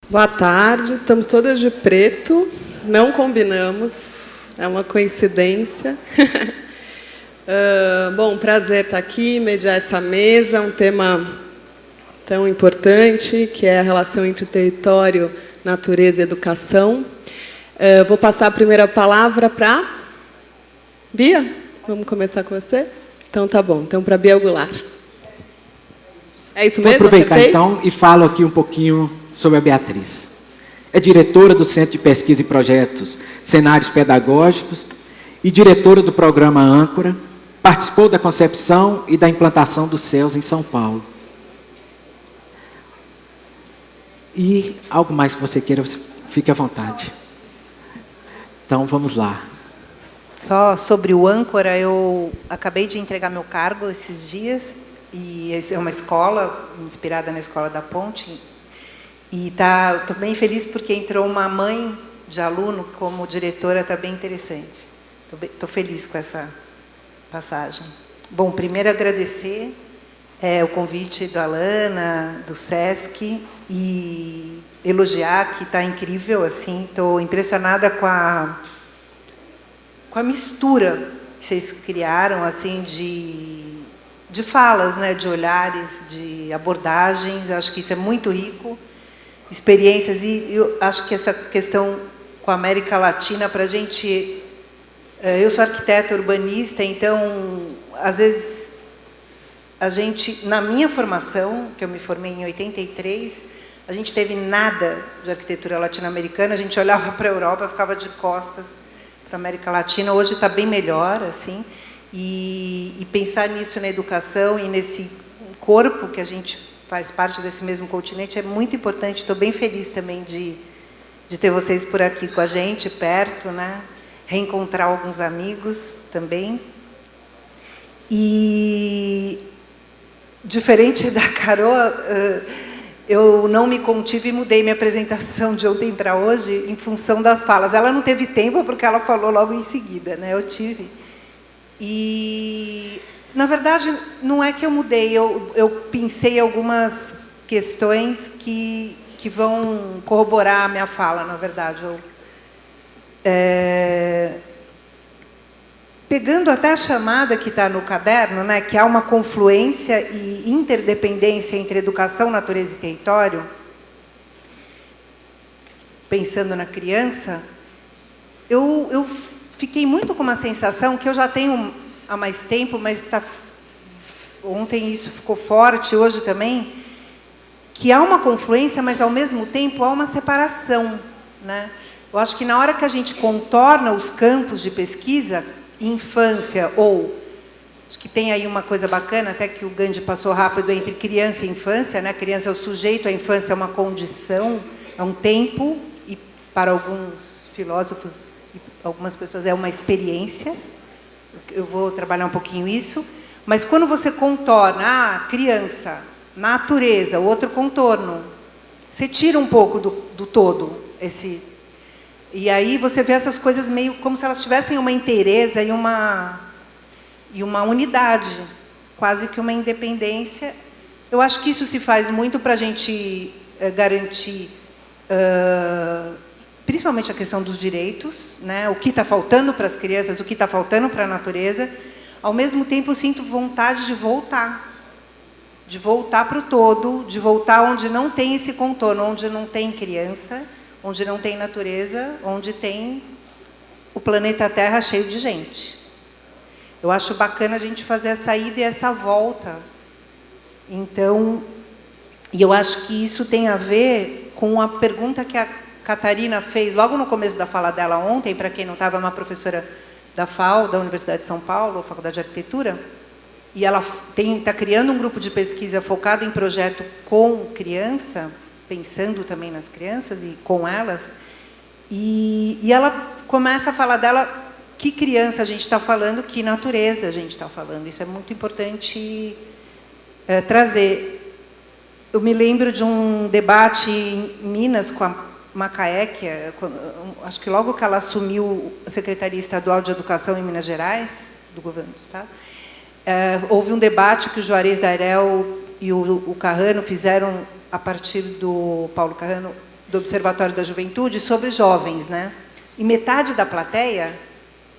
Boa tarde, estamos todas de preto, não combinamos, é uma coincidência. Bom, prazer estar aqui, mediar essa mesa, um tema tão importante, que é a relação entre território, natureza e educação. Vou passar a primeira palavra para Bia. Vamos começar com você? Então, tá bom. Então, para Bia Goulart. É isso mesmo? Vou aproveitar, Acertei? então, e falo aqui um pouquinho sobre a Beatriz. É diretora do Centro de Pesquisa e Projetos Cenários Pedagógicos e diretora do programa Âncora. Participou da concepção e da implantação do CELS em São Paulo. E algo mais que você queira, fique à vontade. Então, vamos lá. Só sobre o Âncora, eu acabei de entregar meu cargo esses dias, e é uma escola, inspirada na Escola da Ponte, e estou bem feliz porque entrou uma mãe de aluno como diretora, está bem interessante. Estou feliz com essa passagem. Bom, primeiro agradecer o convite da Alana, do SESC, e elogiar que está incrível, assim, estou impressionada com a mistura que vocês criaram, assim, de falas, né, de olhares, de abordagens. Eu acho que isso é muito rico, experiências, e eu acho que essa questão com a América Latina, para a gente... Eu sou arquiteta urbanista, então, às vezes, a gente, na minha formação, que eu me formei em 83, a gente teve nada de arquitetura latino-americana, a gente olhava para a Europa, ficava de costas para a América Latina. Hoje está bem melhor, assim, e pensar nisso na educação e nesse corpo que a gente faz parte desse mesmo continente é muito importante. Estou bem feliz também de ter vocês por aqui com a gente, perto, né? Reencontrar alguns amigos também. E, diferente da Carol, eu não me contive e mudei minha apresentação de ontem para hoje em função das falas. Ela não teve tempo porque ela falou logo em seguida, né? Eu tive. E, na verdade, não é que eu mudei, eu pensei algumas questões que vão corroborar a minha fala, na verdade. Pegando até a chamada que está no caderno, né, que há uma confluência e interdependência entre educação, natureza e território, pensando na criança, eu fiquei muito com uma sensação que eu já tenho há mais tempo, mas ontem isso ficou forte, hoje também, que há uma confluência, mas ao mesmo tempo há uma separação, né? Eu acho que na hora que a gente contorna os campos de pesquisa, infância, ou acho que tem aí uma coisa bacana, até que o Gandhi passou rápido, entre criança e infância, né? A criança é o sujeito, a infância é uma condição, é um tempo, e para alguns filósofos e algumas pessoas é uma experiência. Eu vou trabalhar um pouquinho isso, mas quando você contorna criança, natureza, outro contorno, você tira um pouco do todo, e aí você vê essas coisas meio como se elas tivessem uma inteireza e uma unidade, quase que uma independência. Eu acho que isso se faz muito para a gente garantir, principalmente a questão dos direitos, né? O que está faltando para as crianças, o que está faltando para a natureza. Ao mesmo tempo, eu sinto vontade de voltar para o todo, de voltar onde não tem esse contorno, onde não tem criança, onde não tem natureza, onde tem o planeta Terra cheio de gente. Eu acho bacana a gente fazer essa ida e essa volta. Então, e eu acho que isso tem a ver com a pergunta que a Catarina fez logo no começo da fala dela ontem, para quem não estava, é uma professora da FAO, da Universidade de São Paulo, Faculdade de Arquitetura, e ela está criando um grupo de pesquisa focado em projeto com criança, pensando também nas crianças e com elas, e ela começa a falar dela que criança a gente está falando, que natureza a gente está falando. Isso é muito importante trazer. Eu me lembro de um debate em Minas com a Macaé, acho que logo que ela assumiu a Secretaria Estadual de Educação em Minas Gerais, do governo do Estado, houve um debate que o Juarez Dairel e o Carrano fizeram, a partir do Paulo Carrano, do Observatório da Juventude sobre jovens, né? E metade da plateia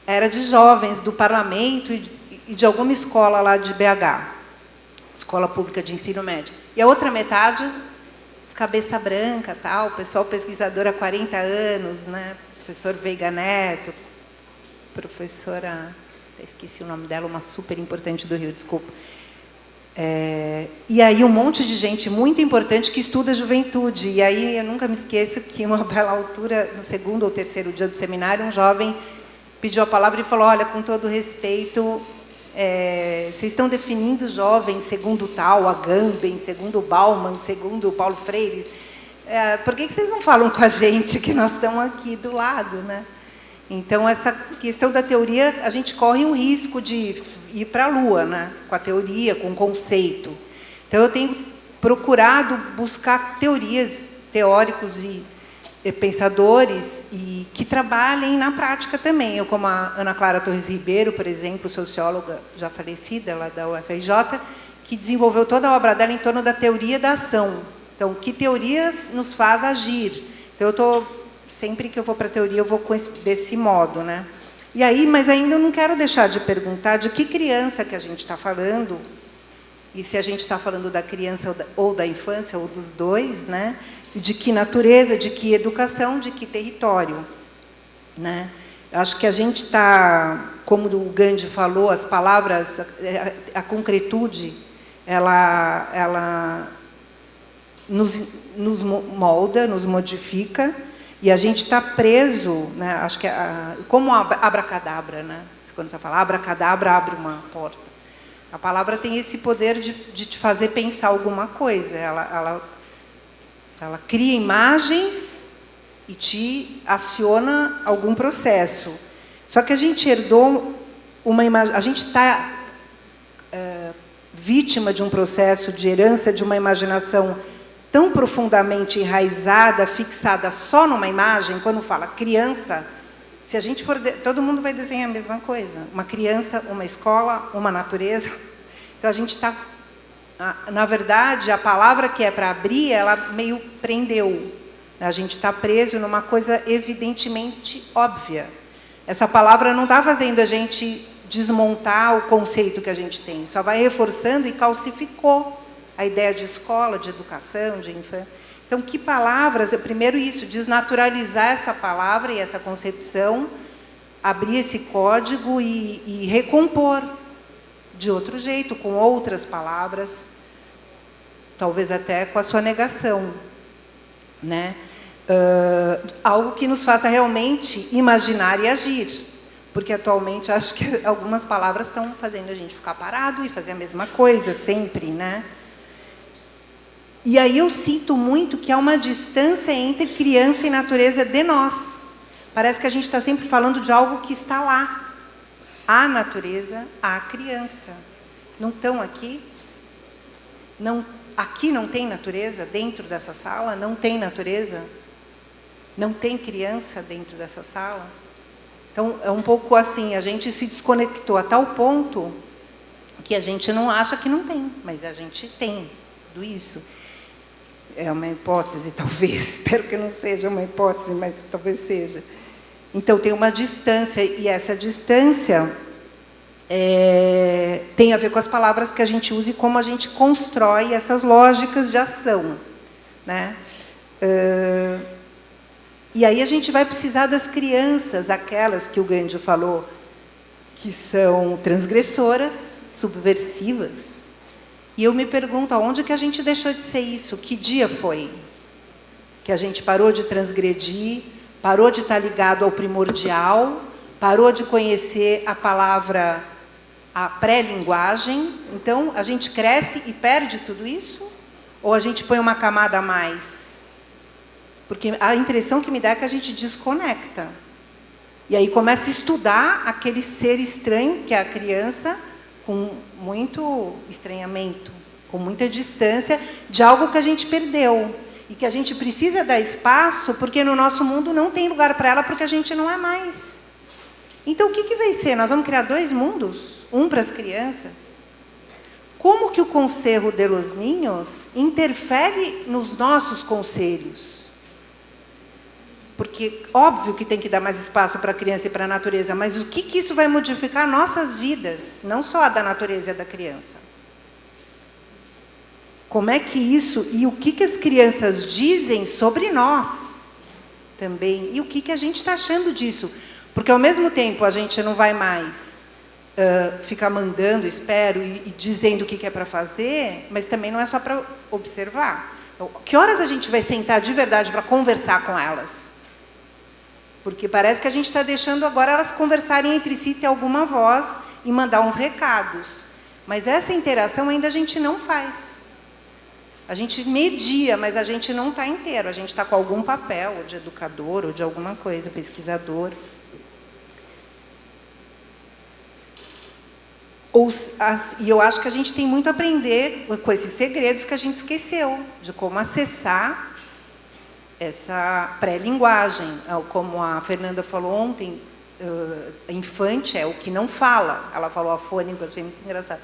era de jovens do parlamento e de alguma escola lá de BH, escola pública de ensino médio. E a outra metade, os cabeça branca, tal, pessoal pesquisador há 40 anos, né? Professor Veiga Neto, professora, esqueci o nome dela, uma super importante do Rio, desculpa. E aí um monte de gente muito importante que estuda juventude. E aí eu nunca me esqueço que, uma bela altura, no segundo ou terceiro dia do seminário, um jovem pediu a palavra e falou: olha, com todo respeito, vocês estão definindo jovens segundo tal, Agamben, segundo Bauman, segundo Paulo Freire. Por que vocês não falam com a gente, que nós estamos aqui do lado, né? Então, essa questão da teoria, a gente corre um risco de ir para a Lua, né? Com a teoria, com o conceito. Então, eu tenho procurado buscar teóricos e pensadores e que trabalhem na prática também. Eu, como a Ana Clara Torres Ribeiro, por exemplo, socióloga já falecida, lá da UFRJ, que desenvolveu toda a obra dela em torno da teoria da ação. Então, que teorias nos faz agir? Então, eu estou... Sempre que eu vou para a teoria, eu vou desse modo, né? E aí, mas ainda eu não quero deixar de perguntar de que criança que a gente está falando, e se a gente está falando da criança ou da infância, ou dos dois, né? E de que natureza, de que educação, de que território, né? Acho que a gente está, como o Gandhi falou, as palavras, a concretude, ela nos molda, nos modifica. E a gente está preso, né? Acho que como abracadabra, né? Quando você fala abracadabra, abre uma porta. A palavra tem esse poder de te fazer pensar alguma coisa. Ela cria imagens e te aciona algum processo. Só que a gente herdou uma imagem, a gente está vítima de um processo de herança de uma imaginação tão profundamente enraizada, fixada só numa imagem. Quando fala criança, se a gente for... todo mundo vai desenhar a mesma coisa. Uma criança, uma escola, uma natureza. Então, a gente está... Na verdade, a palavra que é para abrir, ela meio prendeu. A gente está preso numa coisa evidentemente óbvia. Essa palavra não está fazendo a gente desmontar o conceito que a gente tem. Só vai reforçando e calcificou a ideia de escola, de educação, de infância. Então, que palavras... Primeiro isso, desnaturalizar essa palavra e essa concepção, abrir esse código e recompor de outro jeito, com outras palavras, talvez até com a sua negação, né? Algo que nos faça realmente imaginar e agir. Porque, atualmente, acho que algumas palavras estão fazendo a gente ficar parado e fazer a mesma coisa sempre, né? E aí eu sinto muito que há uma distância entre criança e natureza de nós. Parece que a gente está sempre falando de algo que está lá. A natureza, a criança. Não estão aqui? Não, aqui não tem natureza dentro dessa sala? Não tem natureza? Não tem criança dentro dessa sala? Então, é um pouco assim, a gente se desconectou a tal ponto que a gente não acha que não tem, mas a gente tem tudo isso. É uma hipótese, talvez. Espero que não seja uma hipótese, mas talvez seja. Então, tem uma distância, e essa distância tem a ver com as palavras que a gente usa e como a gente constrói essas lógicas de ação, né? E aí a gente vai precisar das crianças, aquelas que o Gandhi falou, que são transgressoras, subversivas. E eu me pergunto, aonde que a gente deixou de ser isso? Que dia foi? Que a gente parou de transgredir, parou de estar ligado ao primordial, parou de conhecer a palavra, a pré-linguagem. Então, a gente cresce e perde tudo isso? Ou a gente põe uma camada a mais? Porque a impressão que me dá é que a gente desconecta. E aí começa a estudar aquele ser estranho, que é a criança, com muito estranhamento, com muita distância de algo que a gente perdeu. E que a gente precisa dar espaço, porque no nosso mundo não tem lugar para ela, porque a gente não é mais. Então, o que vai ser? Nós vamos criar dois mundos? Um para as crianças? Como que o Conselho de los Niños interfere nos nossos conselhos? Porque, óbvio que tem que dar mais espaço para a criança e para a natureza, mas o que isso vai modificar nossas vidas, não só a da natureza e a da criança? Como é que isso, e o que as crianças dizem sobre nós também, e o que a gente está achando disso? Porque, ao mesmo tempo, a gente não vai mais ficar mandando, espero, e dizendo o que é para fazer, mas também não é só para observar. Então, que horas a gente vai sentar de verdade para conversar com elas? Porque parece que a gente está deixando agora elas conversarem entre si, ter alguma voz e mandar uns recados. Mas essa interação ainda a gente não faz. A gente media, mas a gente não está inteiro. A gente está com algum papel, ou de educador, ou de alguma coisa, pesquisador. E eu acho que a gente tem muito a aprender com esses segredos que a gente esqueceu, de como acessar essa pré-linguagem. Como a Fernanda falou ontem, infante é o que não fala. Ela falou afônico, eu achei muito engraçado.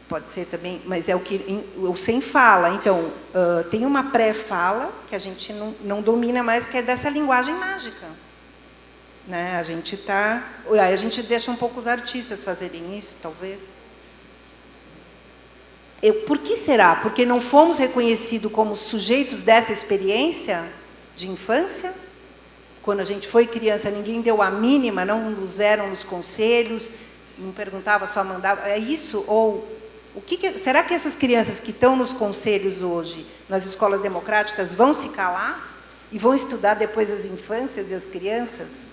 Pode ser também, mas é o sem fala. Então, tem uma pré-fala que a gente não domina mais, que é dessa linguagem mágica. Né? A gente deixa um pouco os artistas fazerem isso, talvez. Por que será? Porque não fomos reconhecidos como sujeitos dessa experiência de infância? Quando a gente foi criança, ninguém deu a mínima, não nos eram nos conselhos, não perguntava, só mandava. É isso? Ou será que essas crianças que estão nos conselhos hoje, nas escolas democráticas, vão se calar e vão estudar depois as infâncias e as crianças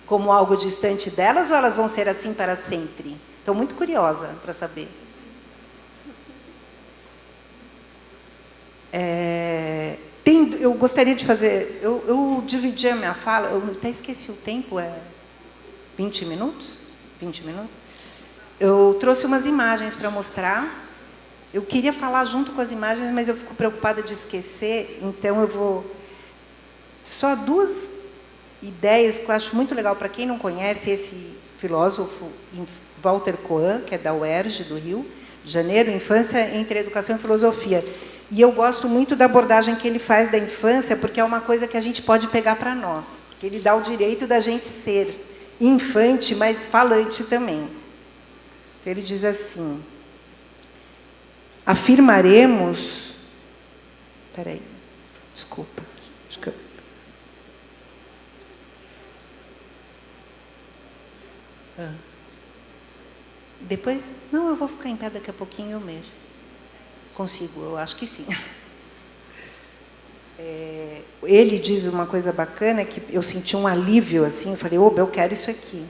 como algo distante delas, ou elas vão ser assim para sempre? Estou muito curiosa para saber. Eu gostaria de fazer... Eu dividi a minha fala, eu até esqueci o tempo, 20 minutos? 20 minutos? Eu trouxe umas imagens para mostrar. Eu queria falar junto com as imagens, mas eu fico preocupada de esquecer, então eu vou... Só duas ideias que eu acho muito legal para quem não conhece esse filósofo, Walter Cohen, que é da UERJ, do Rio de Janeiro, Infância entre Educação e Filosofia. E eu gosto muito da abordagem que ele faz da infância, porque é uma coisa que a gente pode pegar para nós. Que ele dá o direito da gente ser infante, mas falante também. Então, ele diz assim: afirmaremos... Espera aí, desculpa. Acho que Depois? Não, eu vou ficar em pé daqui a pouquinho, eu mesmo. Consigo, eu acho que sim. Ele diz uma coisa bacana, que eu senti um alívio, assim, eu falei, oba, eu quero isso aqui.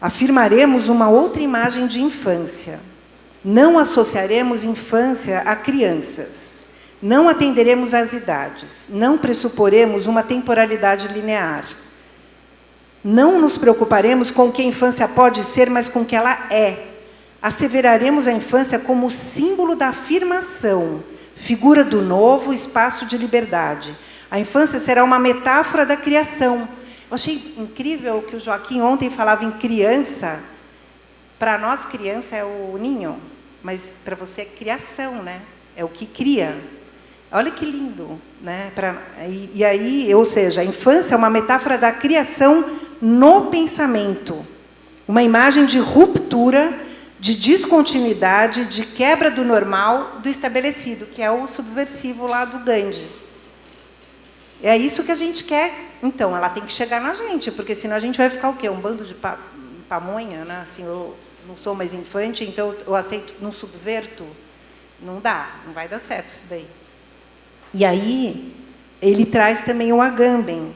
Afirmaremos uma outra imagem de infância. Não associaremos infância a crianças. Não atenderemos às idades. Não pressuporemos uma temporalidade linear. Não nos preocuparemos com o que a infância pode ser, mas com o que ela é. Asseveraremos a infância como símbolo da afirmação, figura do novo, espaço de liberdade. A infância será uma metáfora da criação. Eu achei incrível que o Joaquim ontem falava em criança. Para nós, criança é o ninho, mas para você é criação, né? É o que cria. Olha que lindo, né? E aí, ou seja, a infância é uma metáfora da criação no pensamento. Uma imagem de ruptura, de descontinuidade, de quebra do normal, do estabelecido, que é o subversivo lá do Gandhi. É isso que a gente quer. Então, ela tem que chegar na gente, porque senão a gente vai ficar o quê? Um bando de pamonha, né? Assim, eu não sou mais infante, então eu aceito, não subverto. Não dá, não vai dar certo isso daí. E aí, ele traz também o Agamben.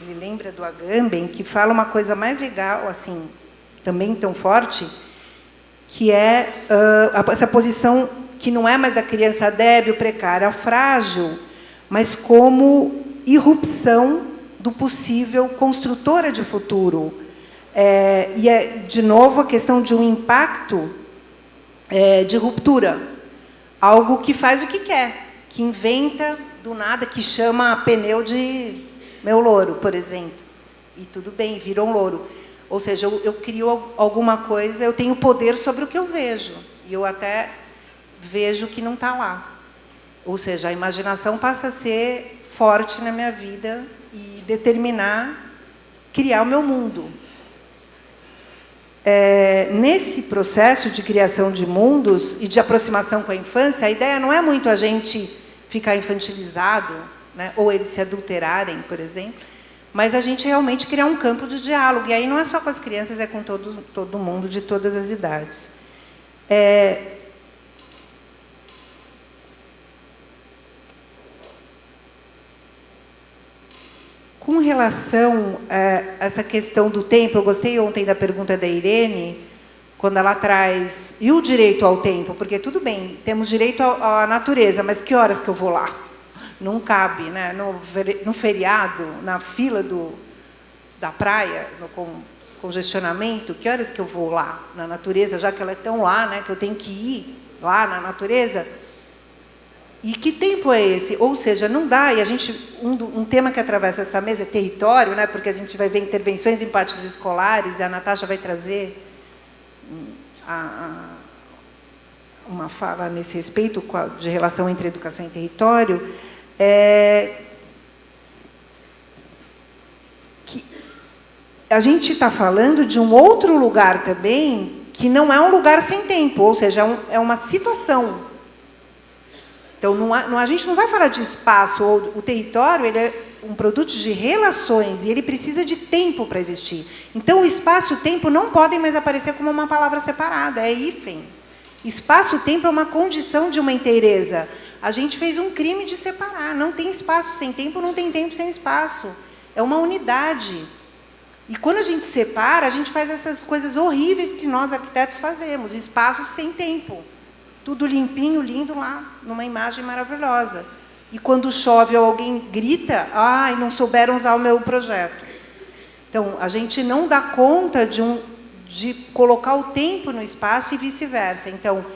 Ele lembra do Agamben, que fala uma coisa mais legal, assim, também tão forte, que é essa posição que não é mais da criança débil, precária, frágil, mas como irrupção do possível, construtora de futuro. E é, de novo, a questão de um impacto de ruptura. Algo que faz o que quer, que inventa do nada, que chama pneu de meu louro, por exemplo. E tudo bem, virou um louro. Ou seja, eu crio alguma coisa, eu tenho poder sobre o que eu vejo. E eu até vejo que não está lá. Ou seja, a imaginação passa a ser forte na minha vida e determinar, criar o meu mundo. Nesse processo de criação de mundos e de aproximação com a infância, a ideia não é muito a gente ficar infantilizado, né, ou eles se adulterarem, por exemplo, mas a gente realmente criar um campo de diálogo. E aí não é só com as crianças, é com todo mundo, de todas as idades. Com relação a essa questão do tempo, eu gostei ontem da pergunta da Irene, quando ela traz, e o direito ao tempo? Porque tudo bem, temos direito à natureza, mas que horas que eu vou lá? Não cabe, né? No feriado, na fila da praia, no congestionamento, que horas que eu vou lá na natureza, já que ela é tão lá, né, que eu tenho que ir lá na natureza? E que tempo é esse? Ou seja, não dá, e a gente, um tema que atravessa essa mesa é território, né, porque a gente vai ver intervenções em pátios escolares, e a Natasha vai trazer uma fala nesse respeito, de relação entre educação e território, que a gente está falando de um outro lugar também, que não é um lugar sem tempo, ou seja, é uma situação. Então, a gente não vai falar de espaço, ou o território ele é um produto de relações, e ele precisa de tempo para existir. Então, o espaço e o tempo não podem mais aparecer como uma palavra separada, é hífen. Espaço e tempo é uma condição de uma inteireza. A gente fez um crime de separar, não tem espaço sem tempo, não tem tempo sem espaço. É uma unidade. E quando a gente separa, a gente faz essas coisas horríveis que nós, arquitetos, fazemos, espaços sem tempo. Tudo limpinho, lindo lá, numa imagem maravilhosa. E quando chove ou alguém grita, ai, não souberam usar o meu projeto. Então, a gente não dá conta de colocar o tempo no espaço e vice-versa. Então,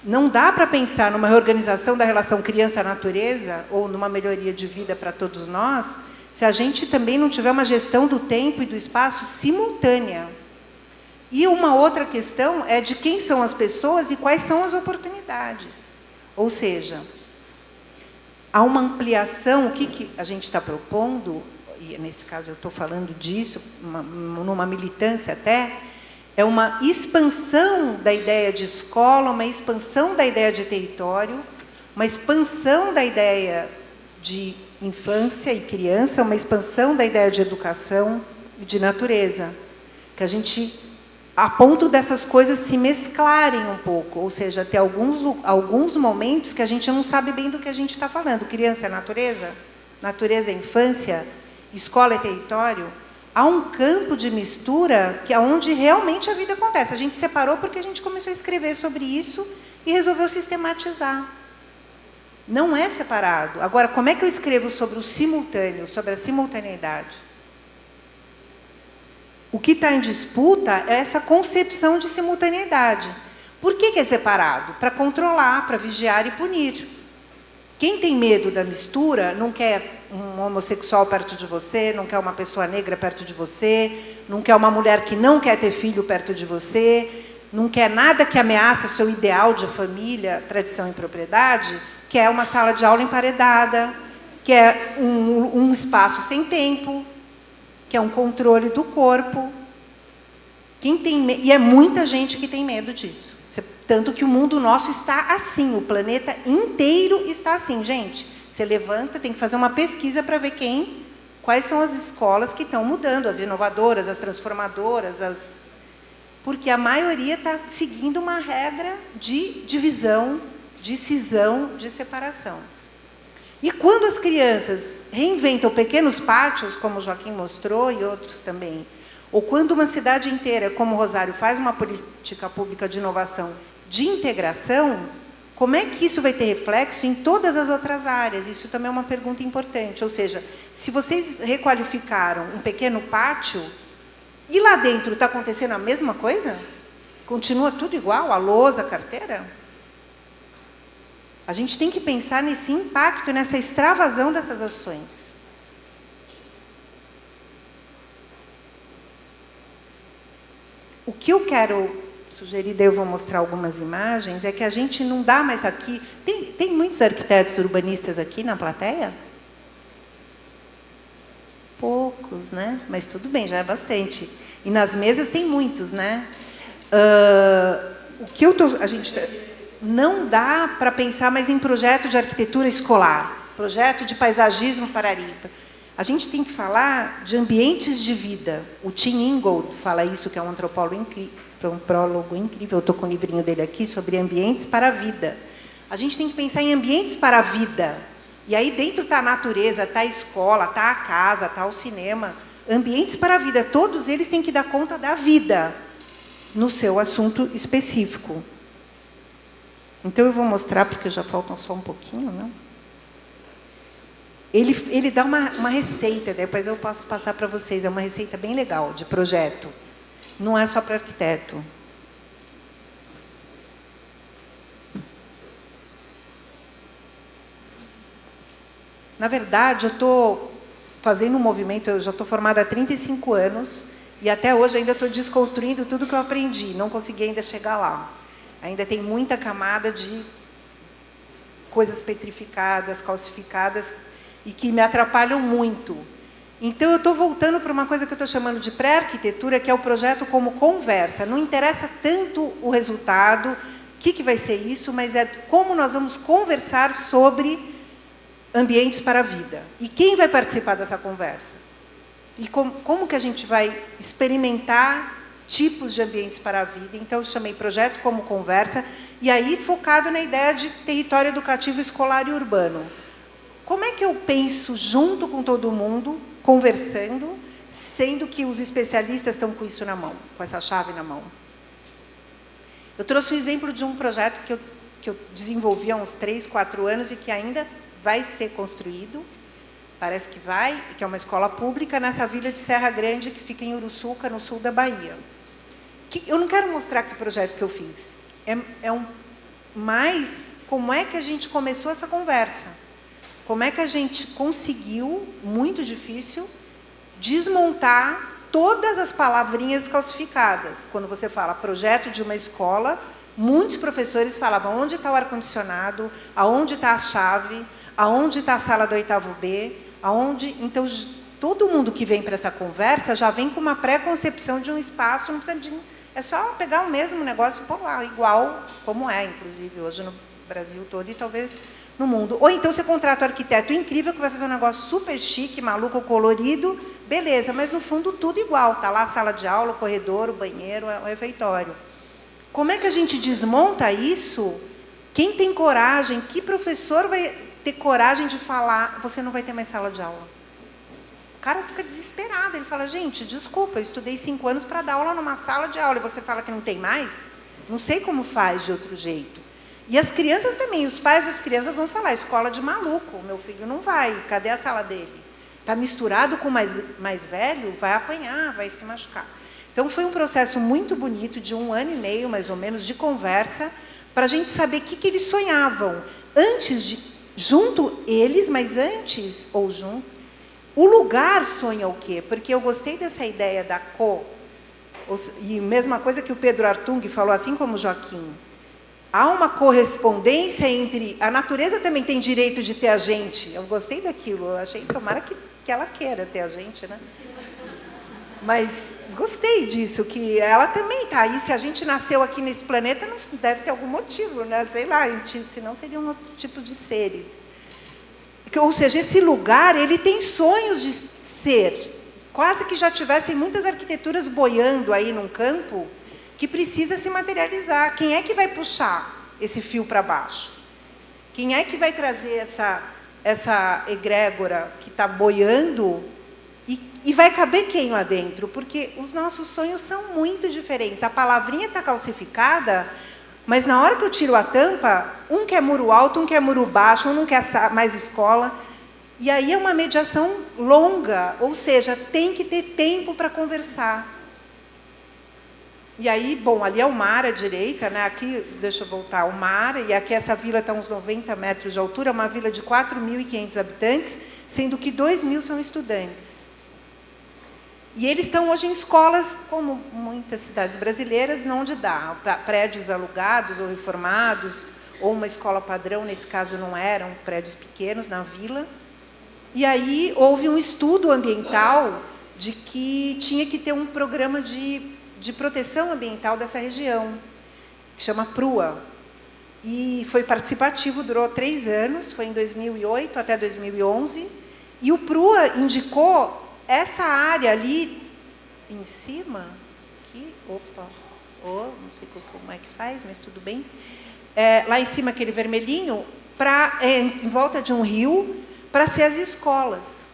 não dá para pensar numa reorganização da relação criança-natureza ou numa melhoria de vida para todos nós, se a gente também não tiver uma gestão do tempo e do espaço simultânea. E uma outra questão é de quem são as pessoas e quais são as oportunidades. Ou seja, há uma ampliação, o que a gente está propondo, e nesse caso eu estou falando disso, numa militância até, é uma expansão da ideia de escola, uma expansão da ideia de território, uma expansão da ideia de infância e criança, uma expansão da ideia de educação e de natureza, que a gente, a ponto dessas coisas se mesclarem um pouco, ou seja, ter alguns momentos que a gente não sabe bem do que a gente está falando. Criança é natureza, natureza é infância, escola é território. Há um campo de mistura que é onde realmente a vida acontece. A gente separou porque a gente começou a escrever sobre isso e resolveu sistematizar. Não é separado. Agora, como é que eu escrevo sobre o simultâneo, sobre a simultaneidade? O que está em disputa é essa concepção de simultaneidade. Por que é separado? Para controlar, para vigiar e punir. Quem tem medo da mistura não quer um homossexual perto de você, não quer uma pessoa negra perto de você, não quer uma mulher que não quer ter filho perto de você, não quer nada que ameaça seu ideal de família, tradição e propriedade, quer uma sala de aula emparedada, quer um espaço sem tempo, que é um controle do corpo. E é muita gente que tem medo disso. Tanto que o mundo nosso está assim, o planeta inteiro está assim. Gente, você levanta, tem que fazer uma pesquisa para ver quais são as escolas que estão mudando, as inovadoras, as transformadoras, porque a maioria está seguindo uma regra de divisão, de cisão, de separação. E quando as crianças reinventam pequenos pátios, como o Joaquim mostrou e outros também, ou quando uma cidade inteira, como Rosário, faz uma política pública de inovação, de integração, como é que isso vai ter reflexo em todas as outras áreas? Isso também é uma pergunta importante. Ou seja, se vocês requalificaram um pequeno pátio, e lá dentro está acontecendo a mesma coisa? Continua tudo igual? A lousa, a carteira? A gente tem que pensar nesse impacto, nessa extravasão dessas ações. O que eu quero sugerir, daí eu vou mostrar algumas imagens, é que a gente não dá mais aqui... Tem muitos arquitetos urbanistas aqui na plateia? Poucos, né? Mas tudo bem, já é bastante. E nas mesas tem muitos, né? O que a gente não dá para pensar mais em projeto de arquitetura escolar, projeto de paisagismo pararipa. A gente tem que falar de ambientes de vida. O Tim Ingold fala isso, que é um antropólogo incrível. Eu estou com o livrinho dele aqui sobre ambientes para a vida. A gente tem que pensar em ambientes para a vida. E aí dentro está a natureza, está a escola, está a casa, está o cinema. Ambientes para a vida. Todos eles têm que dar conta da vida no seu assunto específico. Então eu vou mostrar, porque já faltam só um pouquinho, né? Ele dá uma receita, depois eu posso passar para vocês. É uma receita bem legal de projeto. Não é só para arquiteto. Na verdade, eu estou fazendo um movimento, eu já estou formada há 35 anos, e até hoje ainda estou desconstruindo tudo que eu aprendi. Não consegui ainda chegar lá. Ainda tem muita camada de coisas petrificadas, calcificadas, e que me atrapalham muito. Então, eu estou voltando para uma coisa que eu estou chamando de pré-arquitetura, que é o projeto como conversa. Não interessa tanto o resultado, o que vai ser isso, mas é como nós vamos conversar sobre ambientes para a vida. E quem vai participar dessa conversa? E como que a gente vai experimentar tipos de ambientes para a vida? Então, eu chamei projeto como conversa, e aí focado na ideia de território educativo escolar e urbano. Como é que eu penso junto com todo mundo, conversando, sendo que os especialistas estão com isso na mão, com essa chave na mão? Eu trouxe o exemplo de um projeto que eu desenvolvi há uns 3, 4 anos e que ainda vai ser construído, parece que vai, que é uma escola pública nessa vila de Serra Grande, que fica em Uruçuca, no sul da Bahia. Eu não quero mostrar que projeto que eu fiz, mas como é que a gente começou essa conversa? Como é que a gente conseguiu, muito difícil, desmontar todas as palavrinhas calcificadas? Quando você fala projeto de uma escola, muitos professores falavam onde está o ar-condicionado, aonde está a chave, aonde está a sala do 8º B, aonde... Então, todo mundo que vem para essa conversa já vem com uma pré-concepção de um espaço, não precisa de... É só pegar o mesmo negócio e pôr lá, igual como é, inclusive, hoje no Brasil todo e talvez no mundo. Ou então você contrata um arquiteto incrível que vai fazer um negócio super chique, maluco, colorido, beleza, mas no fundo tudo igual. Está lá a sala de aula, o corredor, o banheiro, o refeitório. Como é que a gente desmonta isso? Quem tem coragem? Que professor vai ter coragem de falar, você não vai ter mais sala de aula? O cara fica desesperado, ele fala, gente, desculpa, eu estudei 5 anos para dar aula numa sala de aula, e você fala que não tem mais? Não sei como faz de outro jeito. E as crianças também, os pais das crianças vão falar, escola de maluco, meu filho não vai, cadê a sala dele? Está misturado com mais velho, vai apanhar, vai se machucar. Então, foi um processo muito bonito, de 1 ano e meio, mais ou menos, de conversa, para a gente saber o que eles sonhavam. Antes de... Junto eles, mas antes, ou junto, o lugar sonha o quê? Porque eu gostei dessa ideia da e mesma coisa que o Pedro Artung falou, assim como o Joaquim. Há uma correspondência entre... A natureza também tem direito de ter a gente. Eu gostei daquilo, eu achei, tomara que ela queira ter a gente, né? Mas gostei disso, que ela também está aí. Se a gente nasceu aqui nesse planeta, não deve ter algum motivo, né? Sei lá, senão seria um outro tipo de seres. Ou seja, esse lugar, ele tem sonhos de ser. Quase que já tivessem muitas arquiteturas boiando aí num campo que precisa se materializar. Quem é que vai puxar esse fio para baixo? Quem é que vai trazer essa egrégora que está boiando e vai caber quem lá dentro? Porque os nossos sonhos são muito diferentes. A palavrinha está calcificada, mas na hora que eu tiro a tampa, um quer muro alto, um quer muro baixo, um não quer mais escola. E aí é uma mediação longa, ou seja, tem que ter tempo para conversar. E aí, bom, ali é o mar à direita, né? Aqui, deixa eu voltar, o mar, e aqui essa vila está a uns 90 metros de altura, uma vila de 4.500 habitantes, sendo que 2.000 são estudantes. E eles estão hoje em escolas, como muitas cidades brasileiras, onde dá prédios alugados ou reformados, ou uma escola padrão, nesse caso não eram prédios pequenos, na vila. E aí houve um estudo ambiental de que tinha que ter um programa de proteção ambiental dessa região, que chama PRUA. E foi participativo, durou 3 anos, foi em 2008 até 2011. E o PRUA indicou essa área ali em cima, aqui, não sei como é que faz, mas tudo bem. Lá em cima, aquele vermelhinho, em volta de um rio, para ser as escolas.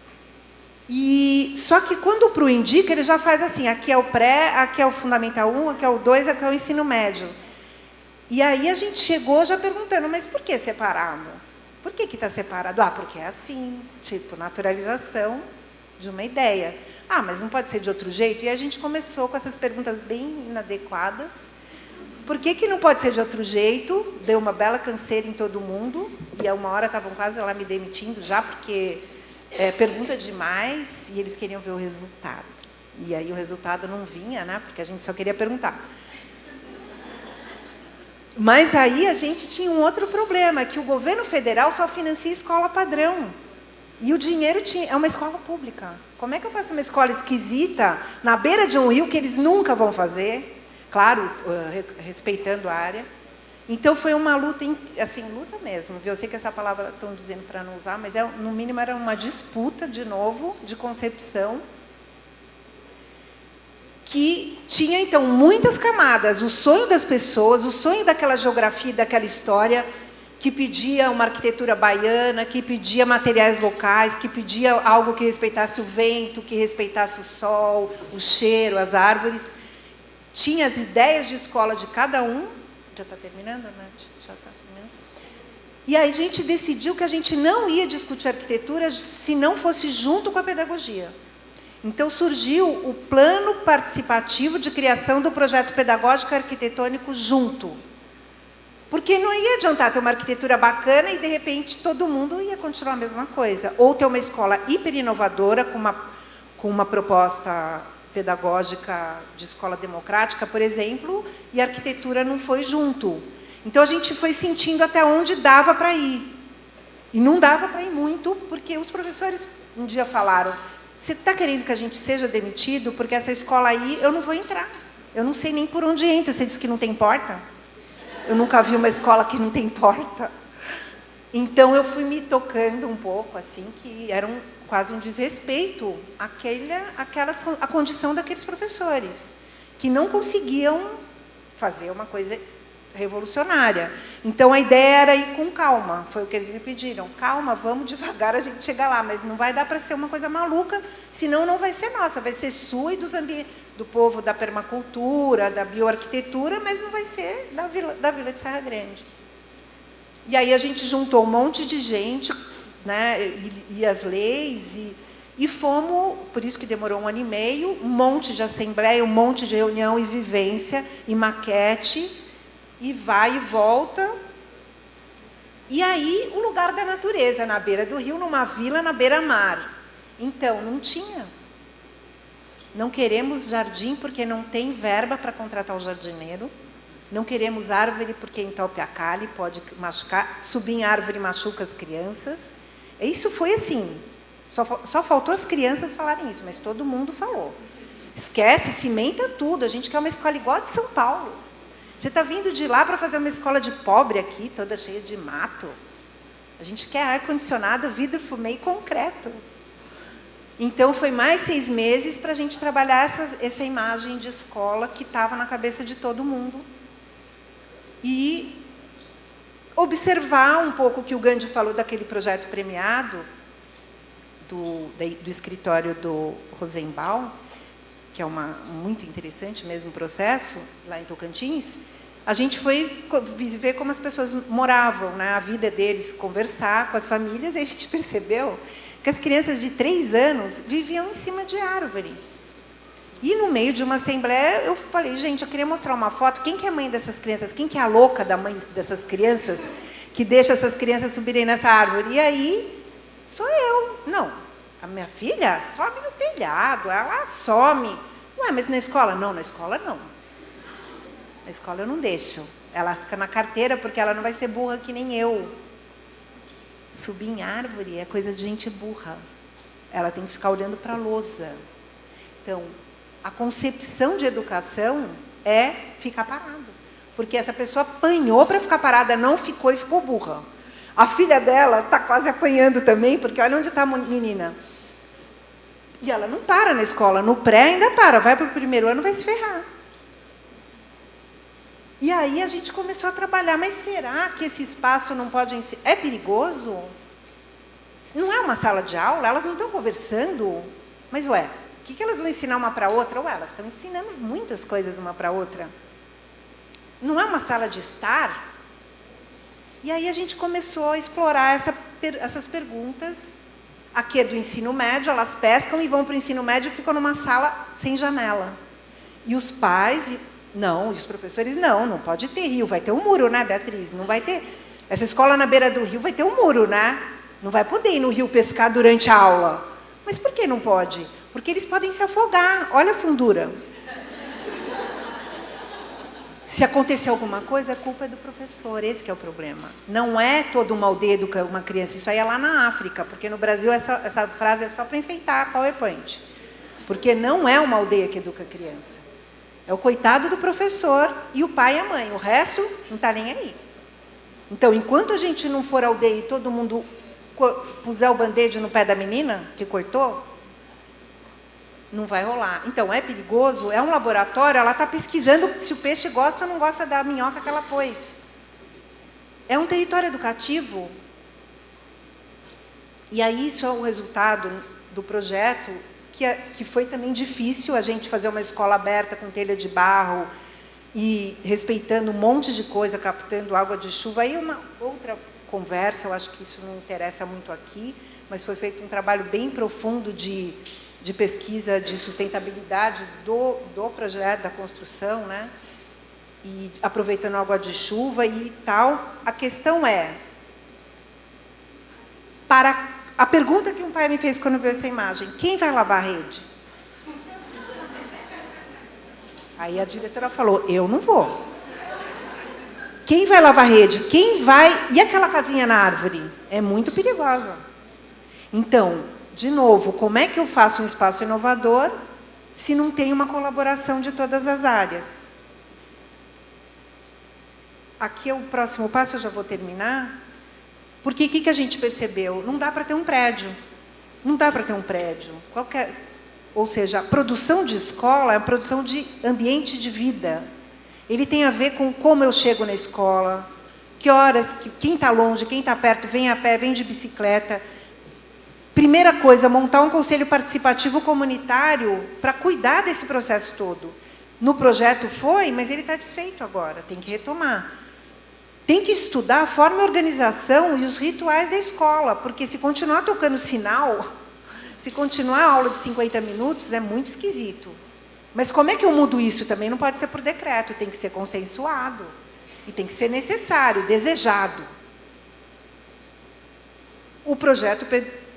Só que quando o PRU indica, ele já faz assim, aqui é o pré, aqui é o Fundamental 1, aqui é o 2, aqui é o ensino médio. E aí a gente chegou já perguntando, mas por que separado? Por que está separado? Porque é assim, tipo, naturalização de uma ideia. Mas não pode ser de outro jeito? E a gente começou com essas perguntas bem inadequadas. Por que não pode ser de outro jeito? Deu uma bela canseira em todo mundo. E a uma hora estavam quase lá me demitindo já, porque pergunta demais e eles queriam ver o resultado. E aí o resultado não vinha, né? Porque a gente só queria perguntar. Mas aí a gente tinha um outro problema, que o governo federal só financia escola padrão. E o dinheiro é uma escola pública. Como é que eu faço uma escola esquisita, na beira de um rio, que eles nunca vão fazer? Claro, respeitando a área. Então, foi uma luta, assim, luta mesmo. Eu sei que essa palavra estão dizendo para não usar, mas no mínimo era uma disputa, de novo, de concepção, que tinha, então, muitas camadas. O sonho das pessoas, o sonho daquela geografia, daquela história, que pedia uma arquitetura baiana, que pedia materiais locais, que pedia algo que respeitasse o vento, que respeitasse o sol, o cheiro, as árvores. Tinha as ideias de escola de cada um. Já está terminando, Nath? Já está terminando. E aí a gente decidiu que a gente não ia discutir arquitetura se não fosse junto com a pedagogia. Então, surgiu o plano participativo de criação do projeto pedagógico arquitetônico junto. Porque não ia adiantar ter uma arquitetura bacana e, de repente, todo mundo ia continuar a mesma coisa. Ou ter uma escola hiper inovadora, com uma proposta pedagógica de escola democrática, por exemplo, e a arquitetura não foi junto. Então, a gente foi sentindo até onde dava para ir. E não dava para ir muito, porque os professores um dia falaram: você está querendo que a gente seja demitido? Porque essa escola aí eu não vou entrar. Eu não sei nem por onde entra. Você disse que não tem porta? Eu nunca vi uma escola que não tem porta. Então, eu fui me tocando um pouco, assim, que era quase um desrespeito à condição daqueles professores, que não conseguiam fazer uma coisa revolucionária. Então, a ideia era ir com calma. Foi o que eles me pediram. Calma, vamos devagar, a gente chega lá. Mas não vai dar para ser uma coisa maluca, senão não vai ser nossa. Vai ser sua e do povo da permacultura, da bioarquitetura, mas não vai ser da Vila de Serra Grande. E aí a gente juntou um monte de gente, né, e as leis, e fomos, por isso que demorou 1 ano e meio, um monte de assembleia, um monte de reunião e vivência, e maquete, e vai e volta. E aí o lugar da natureza, na beira do rio, numa vila na beira-mar. Então, não tinha. Não queremos jardim porque não tem verba para contratar o jardineiro. Não queremos árvore porque entope a cale, pode machucar. Subir em árvore machuca as crianças. Isso foi assim. Só faltou as crianças falarem isso, mas todo mundo falou. Esquece, cimenta tudo. A gente quer uma escola igual a de São Paulo. Você está vindo de lá para fazer uma escola de pobre aqui, toda cheia de mato. A gente quer ar-condicionado, vidro, fumê e concreto. Então, foi mais 6 meses para a gente trabalhar essa imagem de escola que estava na cabeça de todo mundo. E observar um pouco o que o Gandhi falou daquele projeto premiado, do escritório do Rosenbaum, que é muito interessante mesmo processo, lá em Tocantins. A gente foi ver como as pessoas moravam, né, a vida deles, conversar com as famílias, e a gente percebeu que as crianças de 3 anos viviam em cima de árvore. E no meio de uma assembleia, eu falei, gente, eu queria mostrar uma foto. Quem que é a mãe dessas crianças? Quem que é a louca da mãe dessas crianças que deixa essas crianças subirem nessa árvore? E aí, sou eu. Não, a minha filha sobe no telhado, ela some. Ué, mas na escola? Não, na escola não. Na escola eu não deixo. Ela fica na carteira porque ela não vai ser burra que nem eu. Subir em árvore é coisa de gente burra. ela tem que ficar olhando para a lousa. Então, a concepção de educação é ficar parado. Porque essa pessoa apanhou para ficar parada, não ficou e ficou burra. A filha dela está quase apanhando também, porque olha onde está a menina. E ela não para na escola, no pré ainda para, vai para o primeiro ano, vai se ferrar. E aí a gente começou a trabalhar, mas será que esse espaço não pode ensinar? É perigoso? Não é uma sala de aula? Elas não estão conversando? Mas, ué, o que elas vão ensinar uma para a outra? Ué, elas estão ensinando muitas coisas uma para a outra. Não é uma sala de estar? E aí a gente começou a explorar essas perguntas. Aqui é do ensino médio, elas pescam e vão para o ensino médio e ficam numa sala sem janela. E os pais, não, e os professores, não pode ter rio, vai ter um muro, né, Beatriz? Não vai ter. Essa escola na beira do rio vai ter um muro, né? Não vai poder ir no rio pescar durante a aula. Mas por que não pode? Porque eles podem se afogar, olha a fundura. Se acontecer alguma coisa, a culpa é do professor, esse que é o problema. Não é toda uma aldeia educa uma criança, isso aí é lá na África, porque no Brasil essa frase é só para enfeitar a PowerPoint. Porque não é uma aldeia que educa a criança. É o coitado do professor e o pai e a mãe, o resto não está nem aí. Então, enquanto a gente não for aldeia e todo mundo puser o band-aid no pé da menina que cortou, não vai rolar. Então, é perigoso, é um laboratório, ela está pesquisando se o peixe gosta ou não gosta da minhoca que ela pôs. É um território educativo. E aí, isso é o resultado do projeto, que foi também difícil a gente fazer uma escola aberta com telha de barro e respeitando um monte de coisa, captando água de chuva. Aí uma outra conversa, eu acho que isso não interessa muito aqui, mas foi feito um trabalho bem profundo de pesquisa de sustentabilidade do projeto, da construção, né? E aproveitando água de chuva e tal. A questão é, a pergunta que um pai me fez quando viu essa imagem, quem vai lavar a rede? Aí a diretora falou, eu não vou. Quem vai lavar a rede? Quem vai... E aquela casinha na árvore? É muito perigosa. Então, de novo, como é que eu faço um espaço inovador se não tem uma colaboração de todas as áreas? Aqui é o próximo passo, eu já vou terminar. Porque o que a gente percebeu? Não dá para ter um prédio. Não dá para ter um prédio. Ou seja, a produção de escola é a produção de ambiente de vida. Ele tem a ver com como eu chego na escola, que horas, quem está longe, quem está perto, vem a pé, vem de bicicleta. Primeira coisa, montar um conselho participativo comunitário para cuidar desse processo todo. No projeto foi, mas ele está desfeito agora, tem que retomar. Tem que estudar a forma e organização e os rituais da escola, porque se continuar tocando sinal, se continuar a aula de 50 minutos, é muito esquisito. Mas como é que eu mudo isso? Também não pode ser por decreto, tem que ser consensuado. E tem que ser necessário, desejado. O projeto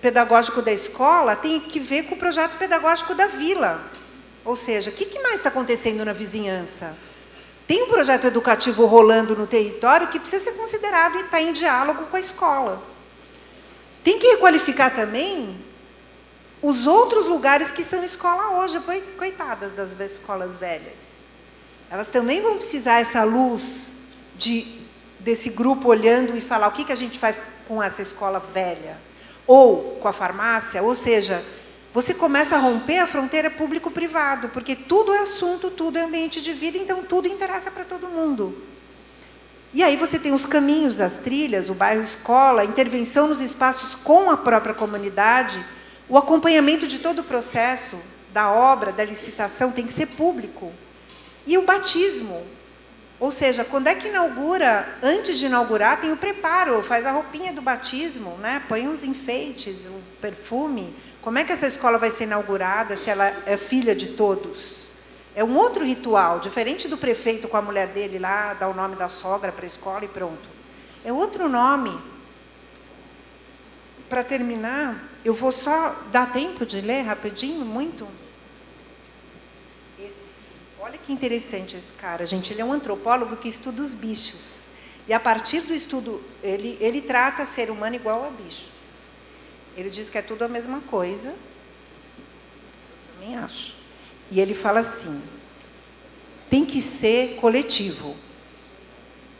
pedagógico da escola tem que ver com o projeto pedagógico da vila. Ou seja, o que mais está acontecendo na vizinhança? Tem um projeto educativo rolando no território que precisa ser considerado e está em diálogo com a escola. Tem que requalificar também os outros lugares que são escola hoje, coitadas das escolas velhas. Elas também vão precisar essa luz desse grupo olhando e falar o que a gente faz com essa escola velha. Ou com a farmácia, ou seja, você começa a romper a fronteira público-privado, porque tudo é assunto, tudo é ambiente de vida, então tudo interessa para todo mundo. E aí você tem os caminhos, as trilhas, o bairro escola, a intervenção nos espaços com a própria comunidade, o acompanhamento de todo o processo, da obra, da licitação, tem que ser público. E o batismo. Ou seja, quando é que inaugura, antes de inaugurar, tem o preparo, faz a roupinha do batismo, né? Põe uns enfeites, um perfume. Como é que essa escola vai ser inaugurada se ela é filha de todos? É um outro ritual, diferente do prefeito com a mulher dele lá, dar o nome da sogra para a escola e pronto. É outro nome. Para terminar, eu vou só dar tempo de ler rapidinho, muito? Olha que interessante esse cara, gente. Ele é um antropólogo que estuda os bichos. E a partir do estudo, ele trata ser humano igual a bicho. Ele diz que é tudo a mesma coisa. Eu também acho. E ele fala assim, tem que ser coletivo.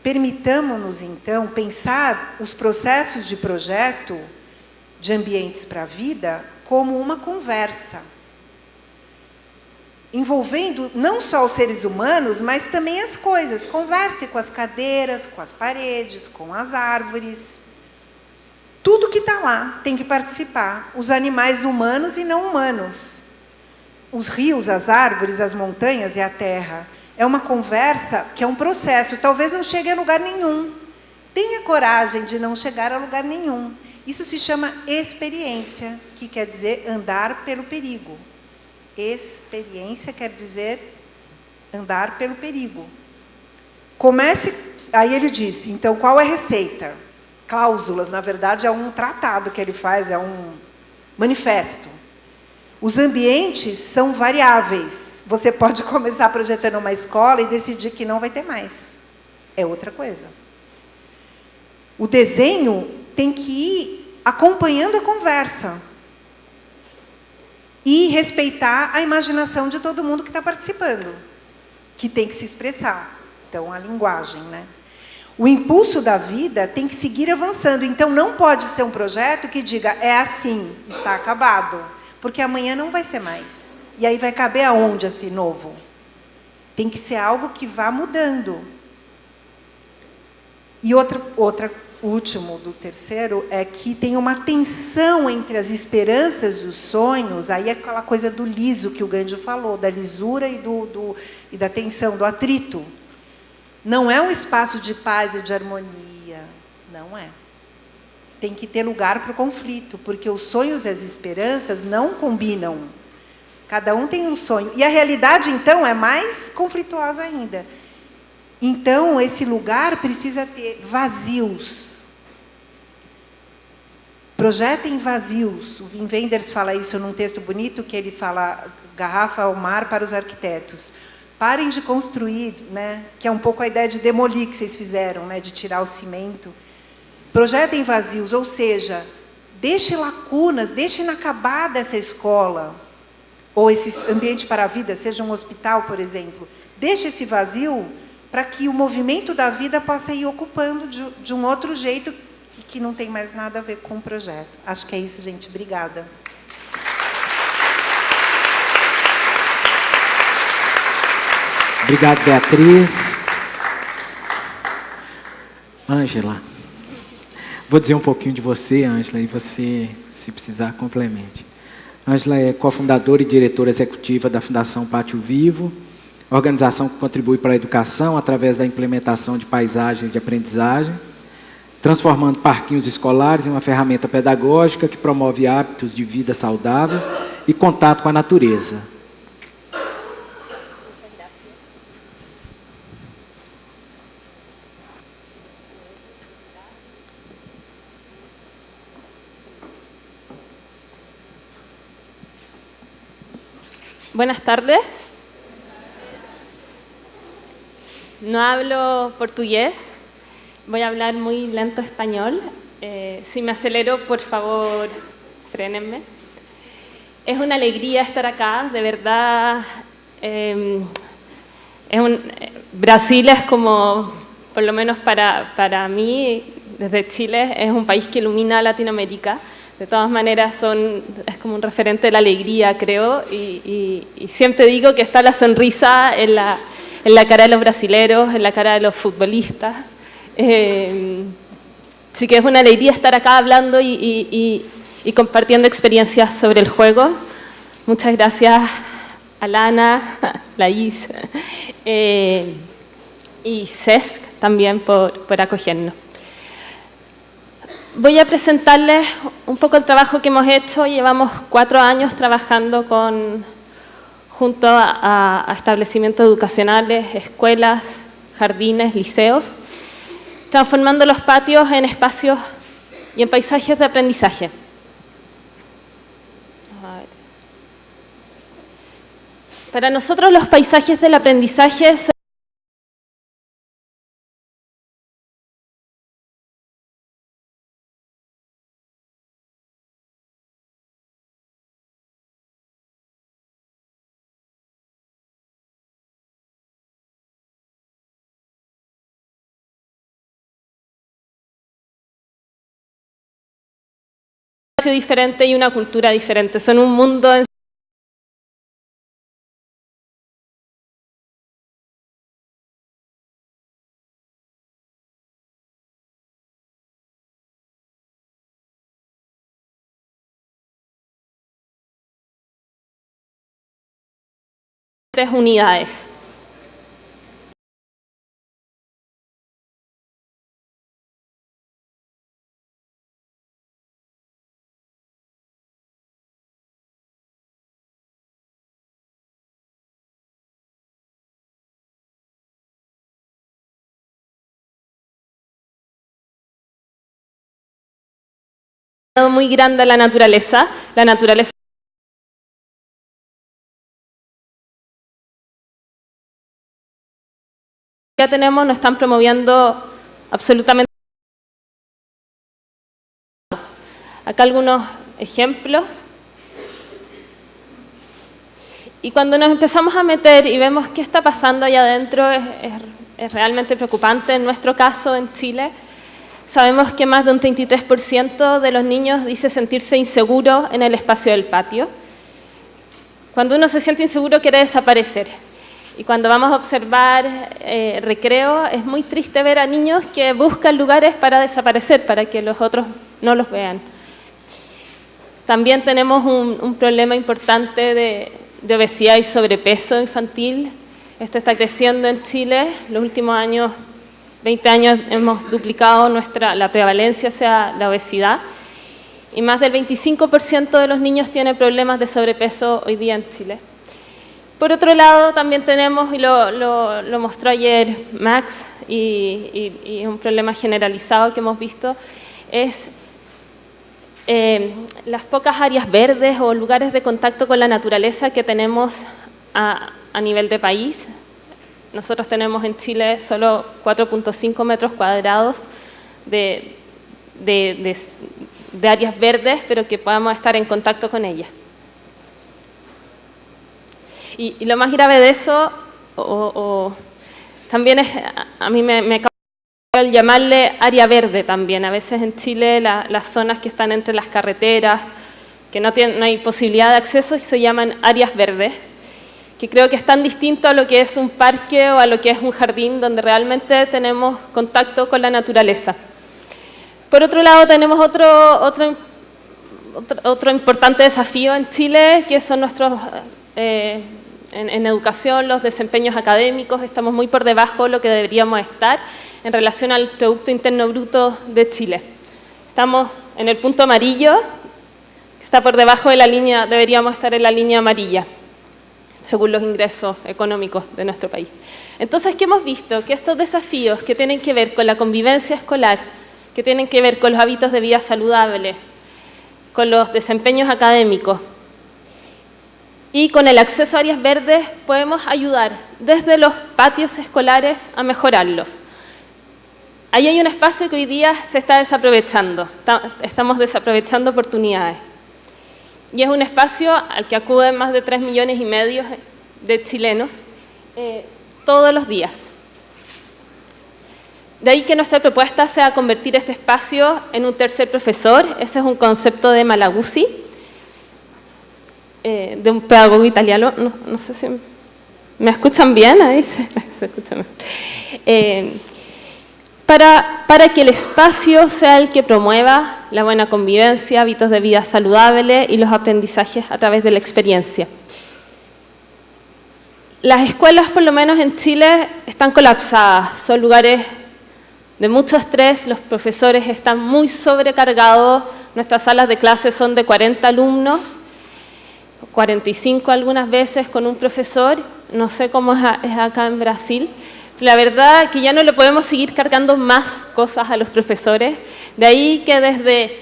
Permitamos-nos, então, pensar os processos de projeto de ambientes para a vida como uma conversa, envolvendo não só os seres humanos, mas também as coisas. Converse com as cadeiras, com as paredes, com as árvores. Tudo que está lá tem que participar. Os animais humanos e não humanos. Os rios, as árvores, as montanhas e a terra. É uma conversa que é um processo. Talvez não chegue a lugar nenhum. Tenha coragem de não chegar a lugar nenhum. Isso se chama experiência, que quer dizer andar pelo perigo. Experiência quer dizer andar pelo perigo. Comece, aí ele disse, então qual é a receita? Cláusulas, na verdade, é um tratado que ele faz, é um manifesto. Os ambientes são variáveis. Você pode começar projetando uma escola e decidir que não vai ter mais. É outra coisa. O desenho tem que ir acompanhando a conversa. E respeitar a imaginação de todo mundo que está participando, que tem que se expressar. Então, a linguagem, né? O impulso da vida tem que seguir avançando. Então, não pode ser um projeto que diga, é assim, está acabado. Porque amanhã não vai ser mais. E aí vai caber aonde esse novo? Tem que ser algo que vá mudando. E o último do terceiro é que tem uma tensão entre as esperanças e os sonhos, aí é aquela coisa do liso que o Gandhi falou, da lisura e da tensão, do atrito. Não é um espaço de paz e de harmonia, não é. Tem que ter lugar para o conflito, porque os sonhos e as esperanças não combinam. Cada um tem um sonho. E a realidade, então, é mais conflituosa ainda. Então, esse lugar precisa ter vazios. Projetem vazios. O Wim Wenders fala isso num texto bonito, que ele fala garrafa ao mar para os arquitetos. Parem de construir, né? Que é um pouco a ideia de demolir que vocês fizeram, né? De tirar o cimento. Projetem vazios, ou seja, deixe lacunas, deixe inacabada essa escola, ou esse ambiente para a vida, seja um hospital, por exemplo. Deixe esse vazio para que o movimento da vida possa ir ocupando de um outro jeito que não tem mais nada a ver com o projeto. Acho que é isso, gente. Obrigada. Obrigado, Beatriz. Ângela. Vou dizer um pouquinho de você, Ângela, e você, se precisar, complemente. Ângela é cofundadora e diretora executiva da Fundação Pátio Vivo, organização que contribui para a educação através da implementação de paisagens de aprendizagem, transformando parquinhos escolares em uma ferramenta pedagógica que promove hábitos de vida saudável e contato com a natureza. Buenas tardes. No hablo portugués, voy a hablar muy lento español. Si me acelero, por favor, frénenme. Es una alegría estar acá, de verdad. Brasil es como, por lo menos para mí, desde Chile, es un país que ilumina a Latinoamérica. De todas maneras, es como un referente de la alegría, creo, y siempre digo que está la sonrisa en la cara de los brasileros, en la cara de los futbolistas. Así que es una alegría estar acá hablando y compartiendo experiencias sobre el juego. Muchas gracias a Lana, Laís y Cesc también por acogernos. Voy a presentarles un poco el trabajo que hemos hecho. Llevamos 4 años trabajando junto a establecimientos educacionales, escuelas, jardines, liceos, transformando los patios en espacios y en paisajes de aprendizaje. Para nosotros los paisajes del aprendizaje son diferente y una cultura diferente. Son un mundo en unidades. Muy grande a la naturaleza. La naturaleza que ya tenemos no están promoviendo absolutamente. Acá algunos ejemplos. Y cuando nos empezamos a meter y vemos qué está pasando allá adentro, es realmente preocupante. En nuestro caso, en Chile, sabemos que más de un 33% de los niños dice sentirse inseguro en el espacio del patio. Cuando uno se siente inseguro, quiere desaparecer. Y cuando vamos a observar recreo, es muy triste ver a niños que buscan lugares para desaparecer, para que los otros no los vean. También tenemos un problema importante de obesidad y sobrepeso infantil. Esto está creciendo en Chile. Los últimos años, 20 años, hemos duplicado la prevalencia hacia la obesidad. Y más del 25% de los niños tienen problemas de sobrepeso hoy día en Chile. Por otro lado, también tenemos, y lo mostró ayer Max, y es un problema generalizado que hemos visto, es las pocas áreas verdes o lugares de contacto con la naturaleza que tenemos a nivel de país. Nosotros tenemos en Chile solo 4.5 metros cuadrados de áreas verdes, pero que podamos estar en contacto con ellas. Y lo más grave de eso, también es, a mí me causa el llamarle área verde también. A veces en Chile las zonas que están entre las carreteras, que no hay posibilidad de acceso, se llaman áreas verdes, que creo que es tan distinto a lo que es un parque o a lo que es un jardín, donde realmente tenemos contacto con la naturaleza. Por otro lado, tenemos otro importante desafío en Chile, que son nuestros... En educación, los desempeños académicos, estamos muy por debajo de lo que deberíamos estar en relación al Producto Interno Bruto de Chile. Estamos en el punto amarillo, que está por debajo de la línea, deberíamos estar en la línea amarilla, según los ingresos económicos de nuestro país. Entonces, ¿qué hemos visto? Que estos desafíos que tienen que ver con la convivencia escolar, que tienen que ver con los hábitos de vida saludables, con los desempeños académicos, y con el acceso a áreas verdes podemos ayudar desde los patios escolares a mejorarlos. Ahí hay un espacio que hoy día se está desaprovechando, estamos desaprovechando oportunidades. Y es un espacio al que acuden más de 3,5 millones de chilenos todos los días. De ahí que nuestra propuesta sea convertir este espacio en un tercer profesor. Ese es un concepto de Malaguzzi, de un pedagogo italiano. No sé si me escuchan bien ahí. Se escuchan bien. Para que el espacio sea el que promueva la buena convivencia, hábitos de vida saludables y los aprendizajes a través de la experiencia. Las escuelas, por lo menos en Chile, están colapsadas, son lugares de mucho estrés, los profesores están muy sobrecargados, nuestras salas de clase son de 40 alumnos, 45 algunas veces con un profesor, no sé cómo es acá en Brasil. La verdad que ya no le podemos seguir cargando más cosas a los profesores, de ahí que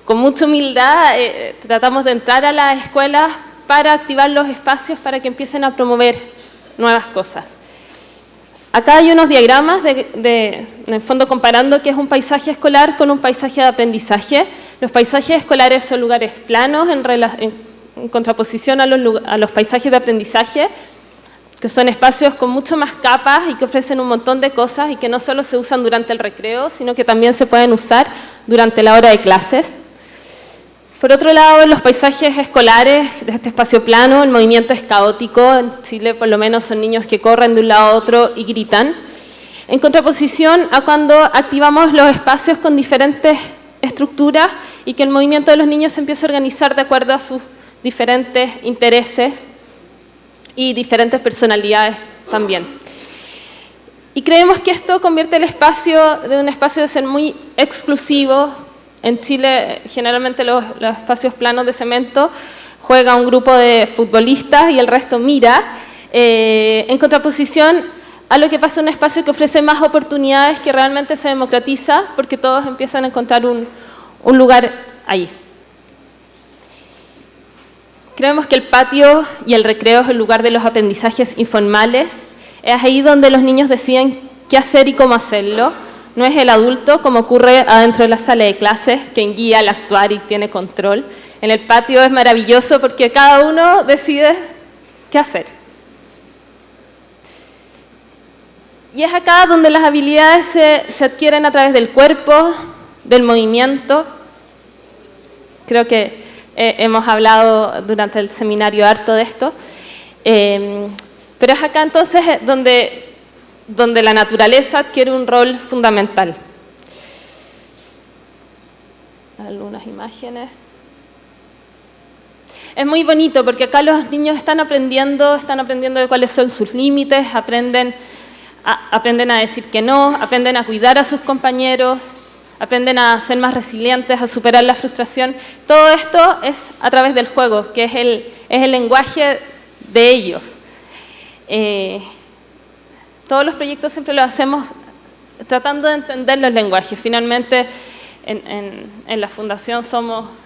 con mucha humildad tratamos de entrar a las escuelas para activar los espacios para que empiecen a promover nuevas cosas. Acá hay unos diagramas, en el fondo comparando qué es un paisaje escolar con un paisaje de aprendizaje. Los paisajes escolares son lugares planos en contraposición a los paisajes de aprendizaje, que son espacios con mucho más capas y que ofrecen un montón de cosas y que no solo se usan durante el recreo, sino que también se pueden usar durante la hora de clases. Por otro lado, los paisajes escolares de este espacio plano, el movimiento es caótico. En Chile, por lo menos, son niños que corren de un lado a otro y gritan. En contraposición a cuando activamos los espacios con diferentes estructuras y que el movimiento de los niños se empieza a organizar de acuerdo a sus diferentes intereses y diferentes personalidades también. Y creemos que esto convierte el espacio de un espacio de ser muy exclusivo. En Chile, generalmente los espacios planos de cemento juega un grupo de futbolistas y el resto mira, en contraposición a lo que pasa en un espacio que ofrece más oportunidades, que realmente se democratiza, porque todos empiezan a encontrar un lugar ahí. Creemos que el patio y el recreo es el lugar de los aprendizajes informales. Es ahí donde los niños deciden qué hacer y cómo hacerlo. No es el adulto, como ocurre adentro de la sala de clases, quien guía al actuar y tiene control. En el patio es maravilloso porque cada uno decide qué hacer. Y es acá donde las habilidades se adquieren a través del cuerpo, del movimiento. Creo que hemos hablado durante el seminario harto de esto. Pero es acá entonces donde la naturaleza adquiere un rol fundamental. Algunas imágenes. Es muy bonito porque acá los niños están aprendiendo de cuáles son sus límites, aprenden a decir que no, aprenden a cuidar a sus compañeros, aprenden a ser más resilientes, a superar la frustración. Todo esto es a través del juego, que es el lenguaje de ellos. Todos los proyectos siempre los hacemos tratando de entender los lenguajes. Finalmente, en la fundación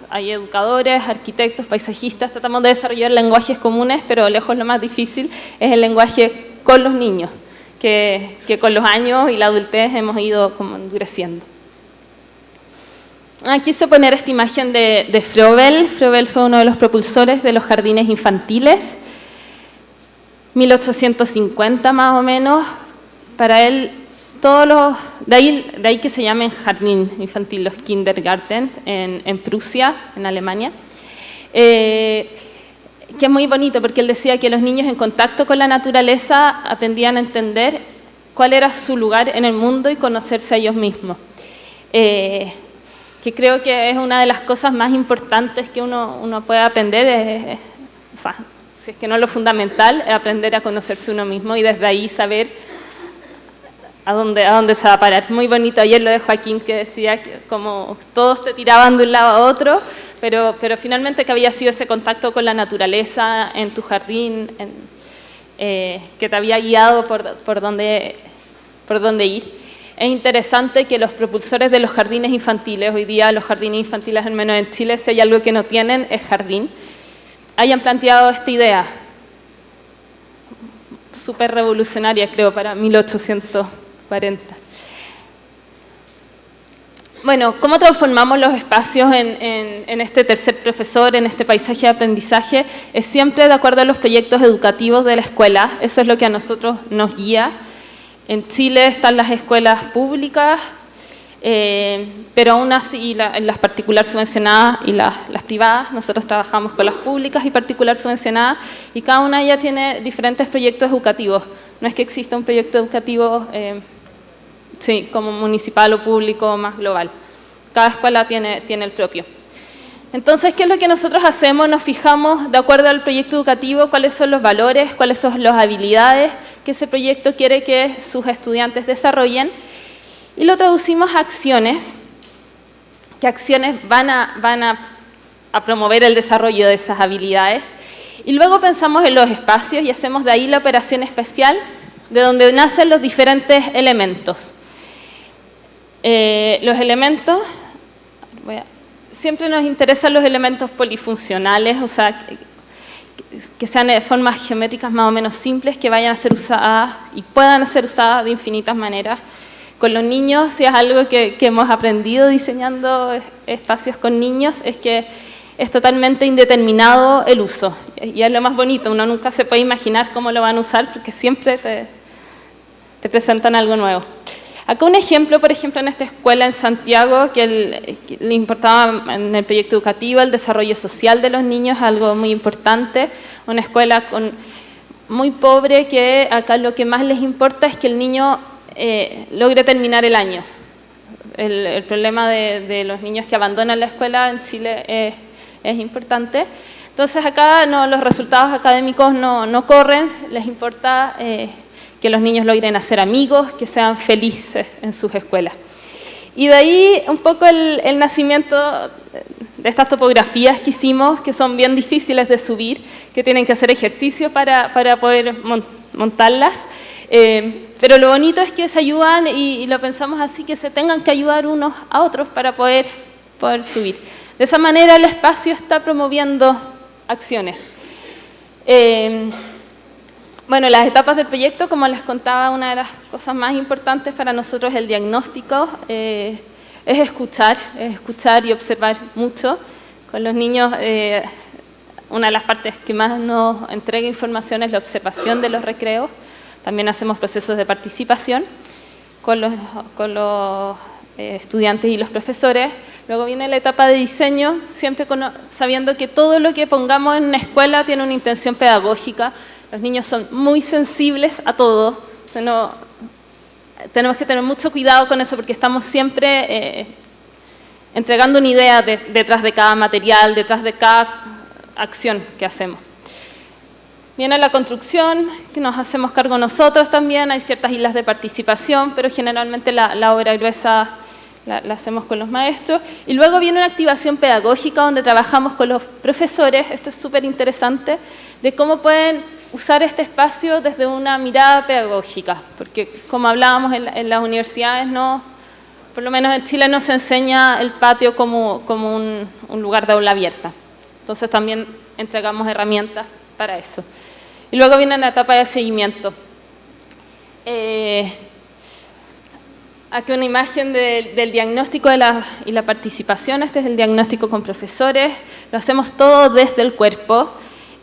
hay educadores, arquitectos, paisajistas, tratamos de desarrollar lenguajes comunes, pero lejos lo más difícil es el lenguaje con los niños, que con los años y la adultez hemos ido como endureciendo. Quise poner esta imagen de Froebel. Froebel fue uno de los propulsores de los jardines infantiles. 1850 más o menos. Para él, de ahí que se llamen jardín infantil, los Kindergarten, en Prusia, en Alemania. Que es muy bonito porque él decía que los niños en contacto con la naturaleza aprendían a entender cuál era su lugar en el mundo y conocerse a ellos mismos. Que creo que es una de las cosas más importantes que uno puede aprender, o sea, si es que no es lo fundamental, es aprender a conocerse uno mismo y desde ahí saber a dónde se va a parar. Muy bonito ayer lo de Joaquín, que decía que como todos te tiraban de un lado a otro, pero finalmente que había sido ese contacto con la naturaleza en tu jardín, que te había guiado por dónde ir. Es interesante que los propulsores de los jardines infantiles, hoy día los jardines infantiles, al menos en Chile, si hay algo que no tienen, es jardín, hayan planteado esta idea, súper revolucionaria, creo, para 1840. Bueno, ¿cómo transformamos los espacios en este tercer profesor, en este paisaje de aprendizaje? Es siempre de acuerdo a los proyectos educativos de la escuela, eso es lo que a nosotros nos guía. En Chile están las escuelas públicas, pero aún así las particular subvencionadas y las privadas. Nosotros trabajamos con las públicas y particular subvencionadas y cada una de ellas tiene diferentes proyectos educativos. No es que exista un proyecto educativo como municipal o público o más global. Cada escuela tiene el propio. Entonces, ¿qué es lo que nosotros hacemos? Nos fijamos, de acuerdo al proyecto educativo, cuáles son los valores, cuáles son las habilidades que ese proyecto quiere que sus estudiantes desarrollen y lo traducimos a acciones, que acciones van a promover el desarrollo de esas habilidades. Y luego pensamos en los espacios y hacemos de ahí la operación especial, de donde nacen los diferentes elementos. Los elementos... Siempre nos interesan los elementos polifuncionales, o sea, que sean de formas geométricas más o menos simples, que vayan a ser usadas y puedan ser usadas de infinitas maneras. Con los niños, si es algo que hemos aprendido diseñando espacios con niños, es que es totalmente indeterminado el uso. Y es lo más bonito, uno nunca se puede imaginar cómo lo van a usar, porque siempre te presentan algo nuevo. Acá un ejemplo, por ejemplo, en esta escuela en Santiago, que le importaba en el proyecto educativo el desarrollo social de los niños, algo muy importante. Una escuela muy pobre, que acá lo que más les importa es que el niño logre terminar el año. El problema de los niños que abandonan la escuela en Chile es importante. Entonces acá los resultados académicos no corren, les importa que los niños logren hacer amigos, que sean felices en sus escuelas. Y de ahí un poco el nacimiento de estas topografías que hicimos, que son bien difíciles de subir, que tienen que hacer ejercicio para poder montarlas. Pero lo bonito es que se ayudan, y lo pensamos así, que se tengan que ayudar unos a otros para poder subir. De esa manera el espacio está promoviendo acciones. Bueno, las etapas del proyecto, como les contaba, una de las cosas más importantes para nosotros es el diagnóstico. Es escuchar y observar mucho. Con los niños, una de las partes que más nos entrega información es la observación de los recreos. También hacemos procesos de participación con los estudiantes y los profesores. Luego viene la etapa de diseño, siempre sabiendo que todo lo que pongamos en una escuela tiene una intención pedagógica. Los niños son muy sensibles a todo. Tenemos que tener mucho cuidado con eso, porque estamos siempre entregando una idea detrás de cada material, detrás de cada acción que hacemos. Viene la construcción, que nos hacemos cargo nosotros también. Hay ciertas islas de participación, pero generalmente la obra gruesa la hacemos con los maestros. Y luego viene una activación pedagógica, donde trabajamos con los profesores. Esto es súper interesante, de cómo pueden usar este espacio desde una mirada pedagógica, porque como hablábamos en las universidades, por lo menos en Chile no se enseña el patio como un lugar de aula abierta. Entonces también entregamos herramientas para eso. Y luego viene la etapa de seguimiento. Aquí una imagen del diagnóstico y la participación. Este es el diagnóstico con profesores. Lo hacemos todo desde el cuerpo.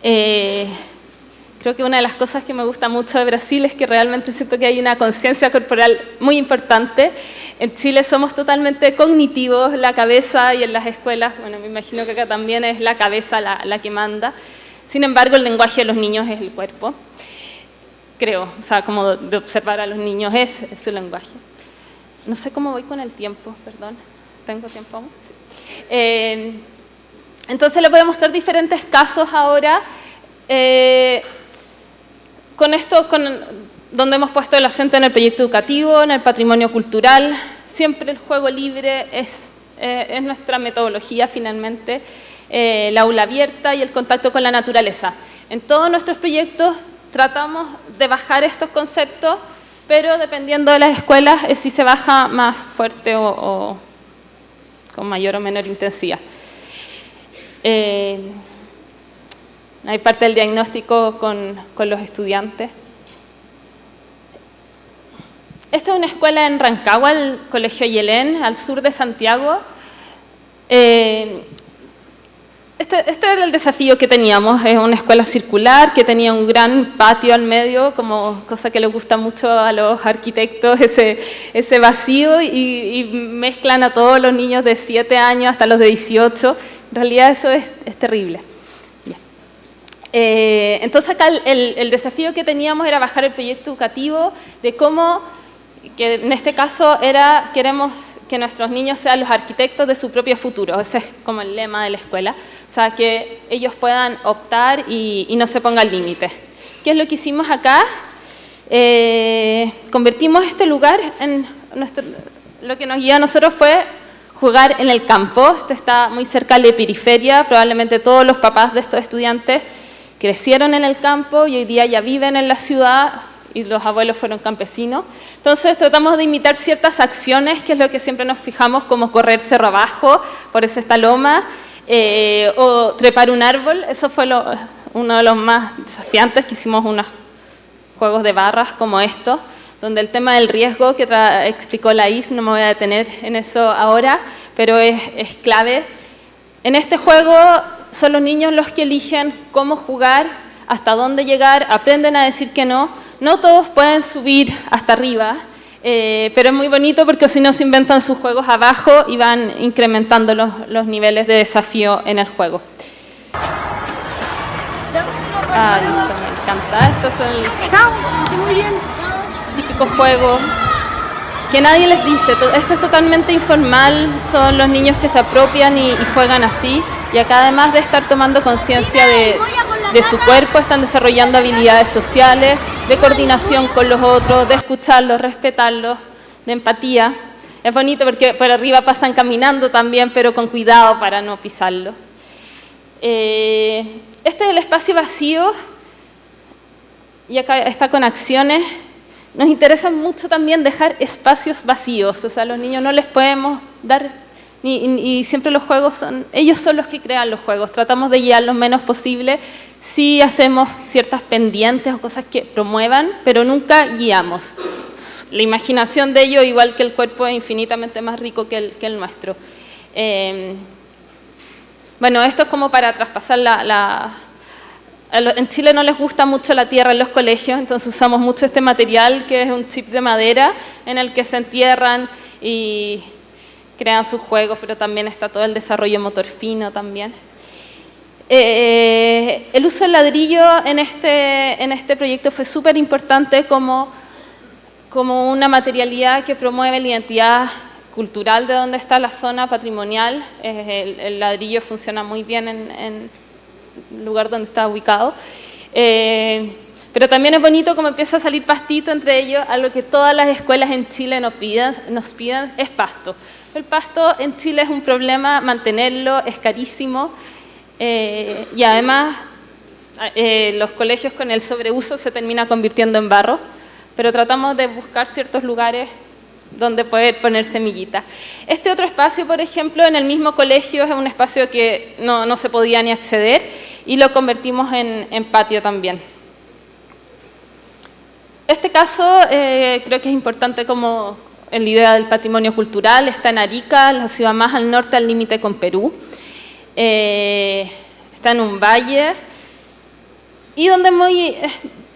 Creo que una de las cosas que me gusta mucho de Brasil es que realmente siento que hay una conciencia corporal muy importante. En Chile somos totalmente cognitivos, la cabeza, y en las escuelas, bueno, me imagino que acá también es la cabeza la que manda. Sin embargo, el lenguaje de los niños es el cuerpo. Creo, o sea, como de observar a los niños es su lenguaje. No sé cómo voy con el tiempo, perdón. ¿Tengo tiempo aún? Sí. Entonces les voy a mostrar diferentes casos ahora. Donde hemos puesto el acento en el proyecto educativo, en el patrimonio cultural. Siempre el juego libre es nuestra metodología finalmente, el aula abierta y el contacto con la naturaleza. En todos nuestros proyectos tratamos de bajar estos conceptos, pero dependiendo de las escuelas es si se baja más fuerte o con mayor o menor intensidad. Hay parte del diagnóstico con los estudiantes. Esta es una escuela en Rancagua, el Colegio Yelén, al sur de Santiago. Este era el desafío que teníamos. Es una escuela circular que tenía un gran patio al medio, como cosa que le gusta mucho a los arquitectos, ese vacío, y mezclan a todos los niños de 7 años hasta los de 18. En realidad eso es terrible. Entonces acá el desafío que teníamos era bajar el proyecto educativo, de cómo, que en este caso queremos que nuestros niños sean los arquitectos de su propio futuro. Ese es como el lema de la escuela. O sea, que ellos puedan optar y no se pongan límites. ¿Qué es lo que hicimos acá? Convertimos este lugar en lo que nos guió a nosotros fue jugar en el campo. Esto está muy cerca de la periferia. Probablemente todos los papás de estos estudiantes crecieron en el campo y hoy día ya viven en la ciudad, y los abuelos fueron campesinos. Entonces tratamos de imitar ciertas acciones, que es lo que siempre nos fijamos, como correr cerro abajo por esta loma, o trepar un árbol. Eso fue uno de los más desafiantes, que hicimos unos juegos de barras como estos, donde el tema del riesgo que explicó la Is, no me voy a detener en eso ahora, pero es clave. En este juego son los niños los que eligen cómo jugar, hasta dónde llegar, aprenden a decir que no. No todos pueden subir hasta arriba, pero es muy bonito porque si no se inventan sus juegos abajo y van incrementando los niveles de desafío en el juego. Ah, listo, me encanta. Estos son el típico juego que nadie les dice. Esto es totalmente informal, son los niños que se apropian y juegan así. Y acá, además de estar tomando conciencia de su cuerpo, están desarrollando habilidades sociales, de coordinación con los otros, de escucharlos, respetarlos, de empatía. Es bonito porque por arriba pasan caminando también, pero con cuidado para no pisarlo. Este es el espacio vacío, y acá está con acciones. Nos interesa mucho también dejar espacios vacíos, o sea, a los niños no les podemos dar, y siempre los juegos ellos son los que crean los juegos, tratamos de guiar lo menos posible, sí hacemos ciertas pendientes o cosas que promuevan, pero nunca guiamos. La imaginación de ellos, igual que el cuerpo, es infinitamente más rico que el nuestro. Bueno, esto es como para traspasar en Chile no les gusta mucho la tierra en los colegios, entonces usamos mucho este material que es un chip de madera en el que se entierran y crean sus juegos, pero también está todo el desarrollo motor fino también. El uso del ladrillo en este proyecto fue súper importante como una materialidad que promueve la identidad cultural de donde está la zona patrimonial. El ladrillo funciona muy bien en el lugar donde está ubicado. Pero también es bonito como empieza a salir pastito entre ellos. Algo que todas las escuelas en Chile nos piden es pasto. El pasto en Chile es un problema, mantenerlo es carísimo, y además los colegios con el sobreuso se termina convirtiendo en barro, pero tratamos de buscar ciertos lugares donde poder poner semillitas. Este otro espacio, por ejemplo, en el mismo colegio es un espacio que no se podía ni acceder y lo convertimos en patio también. Este caso creo que es importante como la idea del patrimonio cultural. Está en Arica, la ciudad más al norte al límite con Perú. Está en un valle y donde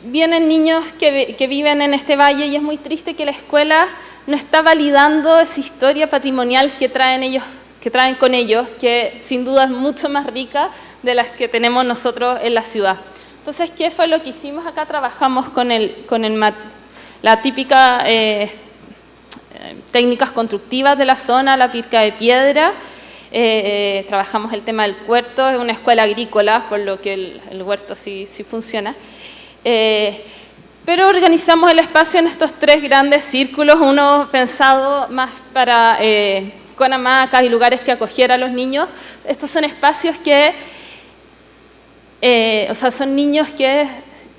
vienen niños que viven en este valle, y es muy triste que la escuela no está validando esa historia patrimonial que traen con ellos, que sin duda es mucho más rica de las que tenemos nosotros en la ciudad. Entonces, ¿qué fue lo que hicimos acá? Trabajamos con la típica técnicas constructivas de la zona, la pica de piedra. Trabajamos el tema del huerto, es una escuela agrícola, por lo que el huerto sí funciona. Pero organizamos el espacio en estos 3 grandes círculos, uno pensado más para con hamacas y lugares que acogiera a los niños. Estos son espacios son niños que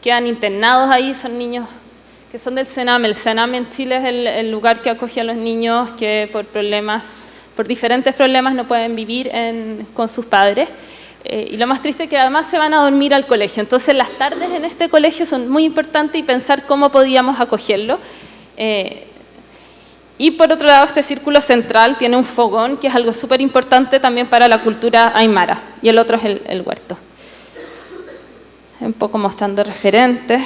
quedan internados ahí, son niños que son del Sename. El Sename en Chile es el lugar que acoge a los niños que por diferentes problemas no pueden vivir con sus padres. Y lo más triste es que además se van a dormir al colegio. Entonces las tardes en este colegio son muy importantes y pensar cómo podíamos acogerlo. Y por otro lado, este círculo central tiene un fogón, que es algo súper importante también para la cultura aymara. Y el otro es el huerto. Un poco mostrando referentes.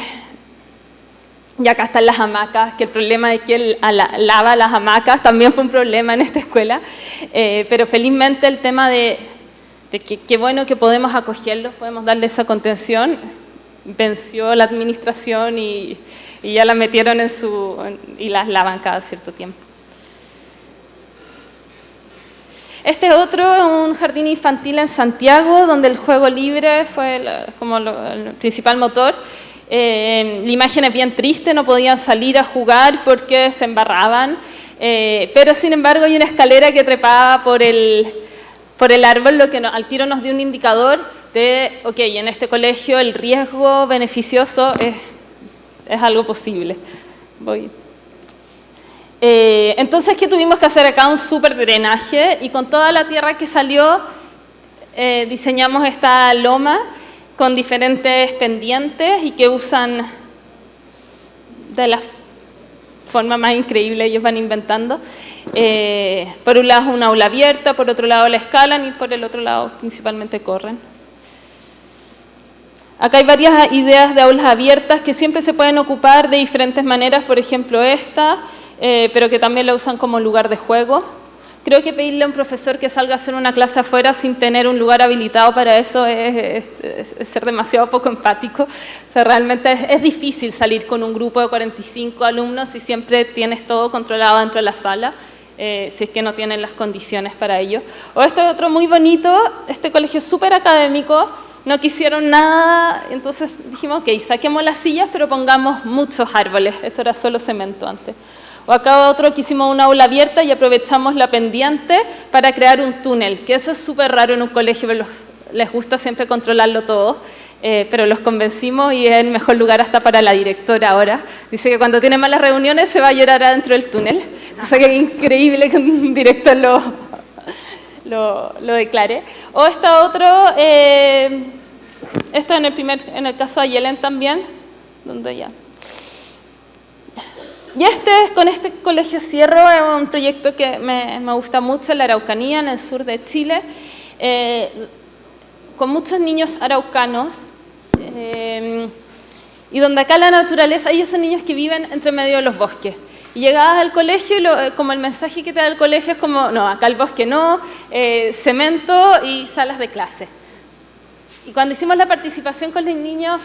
Y acá están las hamacas, que el problema de que lava las hamacas también fue un problema en esta escuela. Pero felizmente el tema de que qué bueno que podemos acogerlos, podemos darle esa contención, venció la administración y ya la metieron y las lavan cada cierto tiempo. Este es un jardín infantil en Santiago, donde el juego libre fue el principal motor. La imagen es bien triste, no podían salir a jugar porque se embarraban, pero sin embargo hay una escalera que trepaba por el árbol, lo que al tiro nos dio un indicador de, ok, en este colegio el riesgo beneficioso es algo posible. Entonces, ¿qué tuvimos que hacer acá? Un súper drenaje, y con toda la tierra que salió diseñamos esta loma con diferentes pendientes y que usan de la forma más increíble, ellos van inventando. Por un lado es una aula abierta, por otro lado la escalan y por el otro lado principalmente corren. Acá hay varias ideas de aulas abiertas que siempre se pueden ocupar de diferentes maneras, por ejemplo esta, pero que también la usan como lugar de juego. Creo que pedirle a un profesor que salga a hacer una clase afuera sin tener un lugar habilitado para eso es ser demasiado poco empático. O sea, realmente es difícil salir con un grupo de 45 alumnos si siempre tienes todo controlado dentro de la sala, si es que no tienen las condiciones para ello. O esto es otro muy bonito, este colegio es súper académico, no quisieron nada, entonces dijimos, ok, saquemos las sillas, pero pongamos muchos árboles. Esto era solo cemento antes. O acá otro que hicimos una aula abierta y aprovechamos la pendiente para crear un túnel, que eso es súper raro en un colegio, pero les gusta siempre controlarlo todo, pero los convencimos y es el mejor lugar hasta para la directora ahora. Dice que cuando tiene malas reuniones se va a llorar adentro del túnel. O sea que es increíble que un director lo declare. O esta otro, esto en el caso de Yelen también, donde ya... Y con este colegio cierro, es un proyecto que me gusta mucho, en la Araucanía, en el sur de Chile, con muchos niños araucanos, y donde acá la naturaleza, ellos son niños que viven entre medio de los bosques. Y llegabas al colegio y como el mensaje que te da el colegio es como, no, acá el bosque no, cemento y salas de clase. Y cuando hicimos la participación con los niños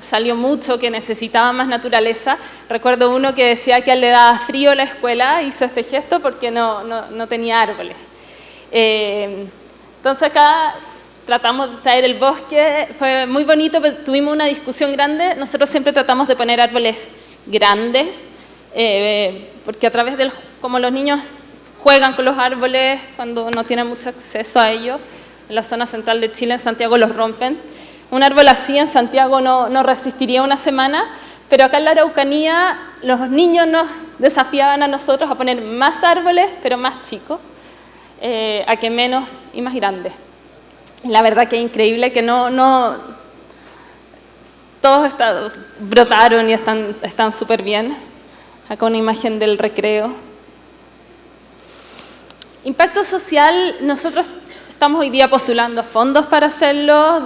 salió mucho que necesitaban más naturaleza. Recuerdo uno que decía que a él le daba frío la escuela, hizo este gesto porque no tenía árboles. Entonces acá tratamos de traer el bosque, fue muy bonito, pero tuvimos una discusión grande. Nosotros siempre tratamos de poner árboles grandes, porque a través como los niños juegan con los árboles cuando no tienen mucho acceso a ellos. En la zona central de Chile, en Santiago, los rompen. Un árbol así en Santiago no resistiría una semana, pero acá en la Araucanía los niños nos desafiaban a nosotros a poner más árboles, pero más chicos, a que menos y más grandes. La verdad que es increíble que todos brotaron y están súper bien. Acá una imagen del recreo. Impacto social, nosotros estamos hoy día postulando fondos para hacerlo,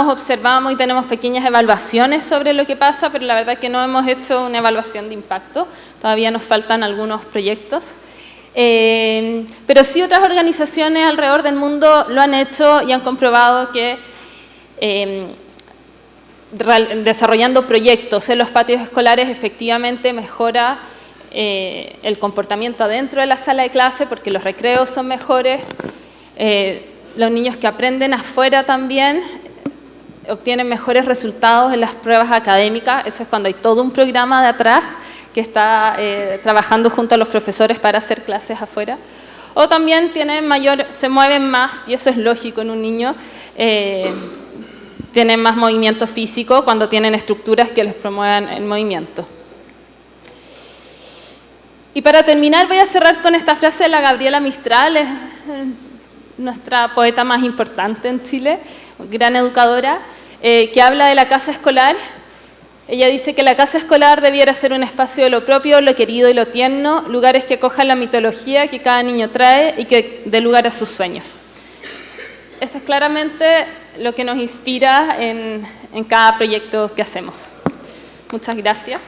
observamos y tenemos pequeñas evaluaciones sobre lo que pasa, pero la verdad que no hemos hecho una evaluación de impacto, todavía nos faltan algunos proyectos. Pero sí otras organizaciones alrededor del mundo lo han hecho y han comprobado que desarrollando proyectos en los patios escolares efectivamente mejora el comportamiento adentro de la sala de clase porque los recreos son mejores. Los niños que aprenden afuera también obtienen mejores resultados en las pruebas académicas. Eso es cuando hay todo un programa de atrás que está trabajando junto a los profesores para hacer clases afuera. O también se mueven más, y eso es lógico en un niño, tienen más movimiento físico cuando tienen estructuras que les promuevan el movimiento. Y para terminar voy a cerrar con esta frase de la Gabriela Mistral, nuestra poeta más importante en Chile, gran educadora, que habla de la casa escolar. Ella dice que la casa escolar debiera ser un espacio de lo propio, lo querido y lo tierno, lugares que acojan la mitología que cada niño trae y que dé lugar a sus sueños. Esto es claramente lo que nos inspira en cada proyecto que hacemos. Muchas gracias.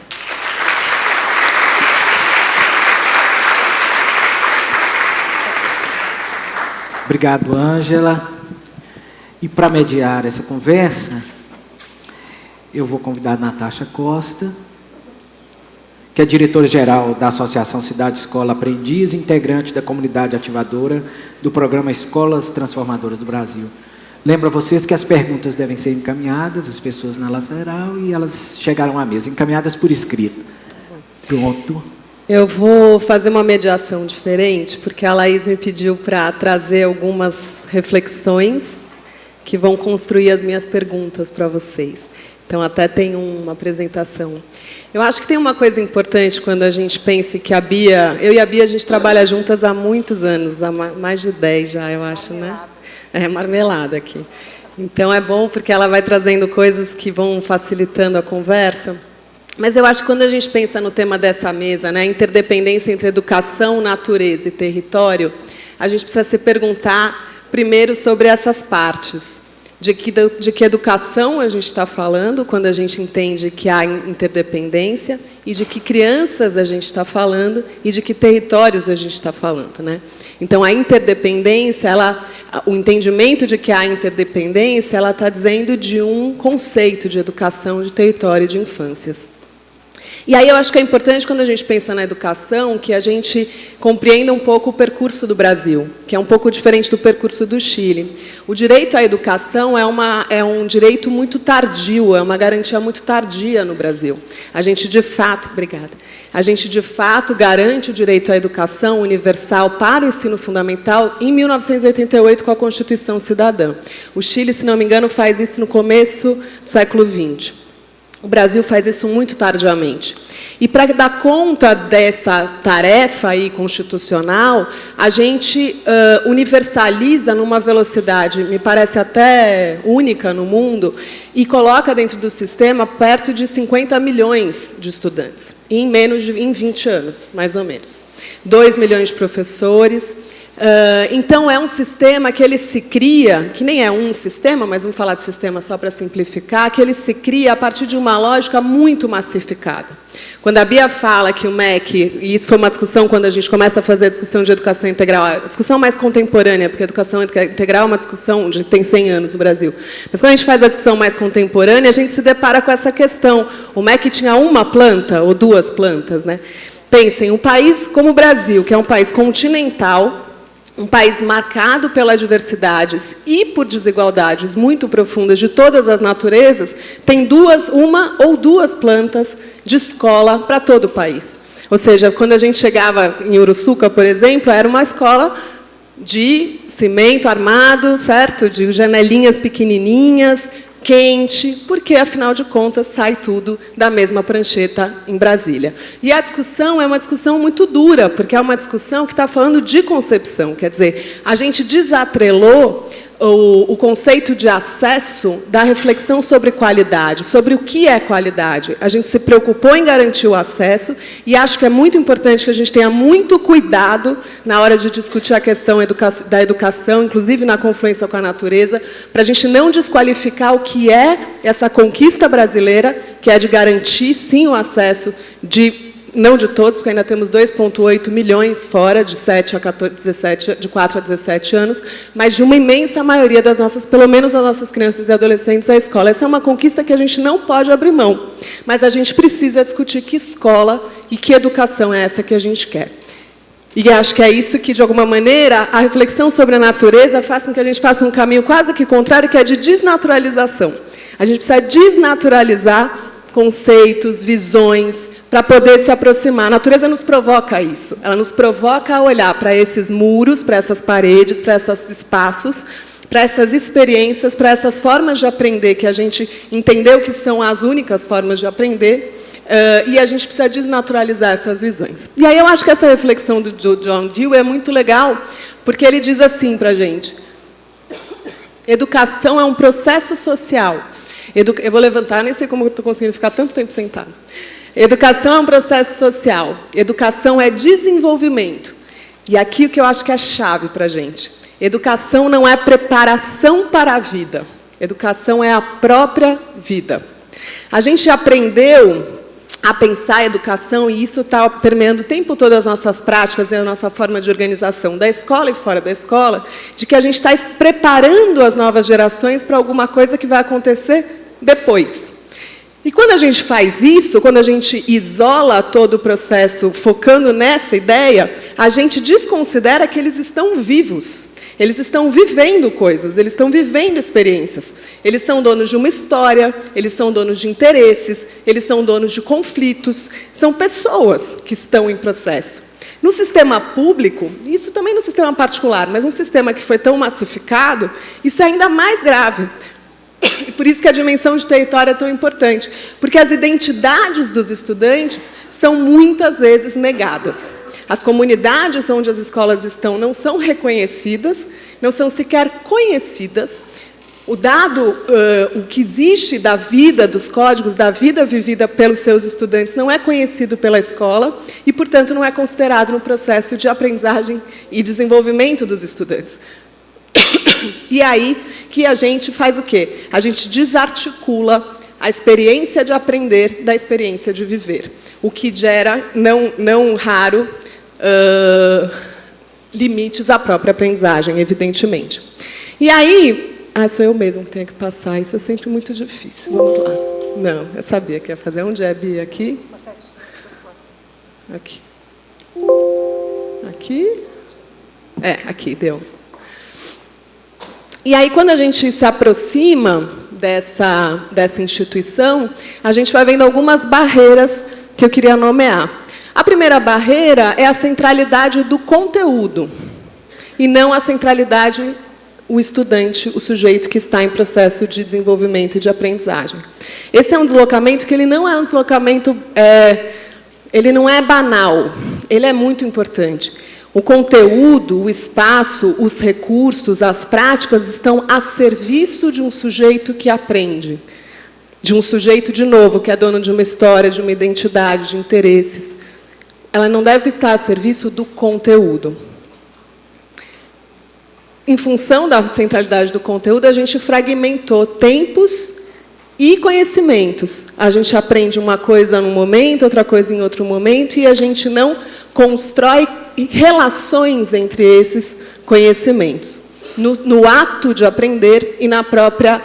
Obrigado, Ângela. E para mediar essa conversa, eu vou convidar a Natasha Costa, que é diretora-geral da Associação Cidade Escola Aprendiz, integrante da comunidade ativadora do programa Escolas Transformadoras do Brasil. Lembro a vocês que as perguntas devem ser encaminhadas, as pessoas na lateral, e elas chegaram à mesa, encaminhadas por escrito. Pronto. Eu vou fazer uma mediação diferente, porque a Laís me pediu para trazer algumas reflexões que vão construir as minhas perguntas para vocês. Então, até tem uma apresentação. Eu acho que tem uma coisa importante quando a gente pensa que a Bia... Eu e a Bia, a gente trabalha juntas há muitos anos, há mais de 10 já, eu acho, né? É marmelada aqui. Então, é bom porque ela vai trazendo coisas que vão facilitando a conversa. Mas eu acho que quando a gente pensa no tema dessa mesa, né, interdependência entre educação, natureza e território, a gente precisa se perguntar primeiro sobre essas partes. de que educação a gente está falando quando a gente entende que há interdependência e de que crianças a gente está falando e de que territórios a gente está falando, né? Então, a interdependência, o entendimento de que há interdependência, ela está dizendo de um conceito de educação, de território e de infâncias. E aí eu acho que é importante, quando a gente pensa na educação, que a gente compreenda um pouco o percurso do Brasil, que é um pouco diferente do percurso do Chile. O direito à educação é um direito muito tardio, é uma garantia muito tardia no Brasil. A gente, de fato, obrigada. A gente, de fato, garante o direito à educação universal para o ensino fundamental em 1988, com a Constituição Cidadã. O Chile, se não me engano, faz isso no começo do século XX. O Brasil faz isso muito tardiamente. E, para dar conta dessa tarefa aí constitucional, a gente universaliza numa velocidade, me parece até única no mundo, e coloca dentro do sistema perto de 50 milhões de estudantes, em 20 anos, mais ou menos. 2 milhões de professores. Então, é um sistema que ele se cria, que nem é um sistema, mas vamos falar de sistema só para simplificar, que ele se cria a partir de uma lógica muito massificada. Quando a Bia fala que o MEC, e isso foi uma discussão quando a gente começa a fazer a discussão de educação integral, a discussão mais contemporânea, porque a educação integral é uma discussão que tem 100 anos no Brasil. Mas quando a gente faz a discussão mais contemporânea, a gente se depara com essa questão. O MEC tinha uma planta, ou 2 plantas, né? Pensem, um país como o Brasil, que é um país continental, um país marcado pelas diversidades e por desigualdades muito profundas de todas as naturezas, tem uma ou duas plantas de escola para todo o país. Ou seja, quando a gente chegava em Uruçuca, por exemplo, era uma escola de cimento armado, certo? De janelinhas pequenininhas, quente, porque, afinal de contas, sai tudo da mesma prancheta em Brasília. E a discussão é uma discussão muito dura, porque é uma discussão que está falando de concepção. Quer dizer, a gente desatrelou o conceito de acesso da reflexão sobre qualidade, sobre o que é qualidade. A gente se preocupou em garantir o acesso e acho que é muito importante que a gente tenha muito cuidado na hora de discutir a questão da educação, inclusive na confluência com a natureza, para a gente não desqualificar o que é essa conquista brasileira, que é de garantir, sim, o acesso não de todos, porque ainda temos 2,8 milhões fora, de 4 a 17 anos, mas de uma imensa maioria das nossas, pelo menos das nossas crianças e adolescentes, à escola. Essa é uma conquista que a gente não pode abrir mão, mas a gente precisa discutir que escola e que educação é essa que a gente quer. E acho que é isso que, de alguma maneira, a reflexão sobre a natureza faz com que a gente faça um caminho quase que contrário, que é de desnaturalização. A gente precisa desnaturalizar conceitos, visões, para poder se aproximar. A natureza nos provoca isso. Ela nos provoca a olhar para esses muros, para essas paredes, para esses espaços, para essas experiências, para essas formas de aprender, que a gente entendeu que são as únicas formas de aprender, e a gente precisa desnaturalizar essas visões. E aí eu acho que essa reflexão do John Dewey é muito legal, porque ele diz assim para a gente: educação é um processo social. Eu vou levantar, nem sei como eu estou conseguindo ficar tanto tempo sentado. Educação é um processo social. Educação é desenvolvimento. E aqui o que eu acho que é chave para a gente. Educação não é preparação para a vida. Educação é a própria vida. A gente aprendeu a pensar a educação, e isso está permeando o tempo todo as nossas práticas e a nossa forma de organização, da escola e fora da escola, de que a gente está preparando as novas gerações para alguma coisa que vai acontecer depois. E quando a gente faz isso, quando a gente isola todo o processo focando nessa ideia, a gente desconsidera que eles estão vivos. Eles estão vivendo coisas, eles estão vivendo experiências. Eles são donos de uma história, eles são donos de interesses, eles são donos de conflitos. São pessoas que estão em processo. No sistema público, isso também no sistema particular, mas um sistema que foi tão massificado, isso é ainda mais grave. E por isso que a dimensão de território é tão importante, porque as identidades dos estudantes são muitas vezes negadas. As comunidades onde as escolas estão não são reconhecidas, não são sequer conhecidas. O que existe da vida, dos códigos, da vida vivida pelos seus estudantes não é conhecido pela escola e, portanto, não é considerado no processo de aprendizagem e desenvolvimento dos estudantes. E aí que a gente faz o quê? A gente desarticula a experiência de aprender da experiência de viver, o que gera, não raro, limites à própria aprendizagem, evidentemente. E aí, sou eu mesmo que tenho que passar, isso é sempre muito difícil. Vamos lá. Não, eu sabia que ia fazer. Onde é a Bia? Aqui? Aqui. Aqui? Aqui, deu. E aí, quando a gente se aproxima dessa instituição, a gente vai vendo algumas barreiras que eu queria nomear. A primeira barreira é a centralidade do conteúdo, e não a centralidade, o estudante, o sujeito que está em processo de desenvolvimento e de aprendizagem. Esse é um deslocamento que ele não é um deslocamento, ele não é banal, ele é muito importante. O conteúdo, o espaço, os recursos, as práticas estão a serviço de um sujeito que aprende, de um sujeito, de novo, que é dono de uma história, de uma identidade, de interesses. Ela não deve estar a serviço do conteúdo. Em função da centralidade do conteúdo, a gente fragmentou tempos e conhecimentos. A gente aprende uma coisa num momento, outra coisa em outro momento, e a gente não constrói relações entre esses conhecimentos, no ato de aprender e na própria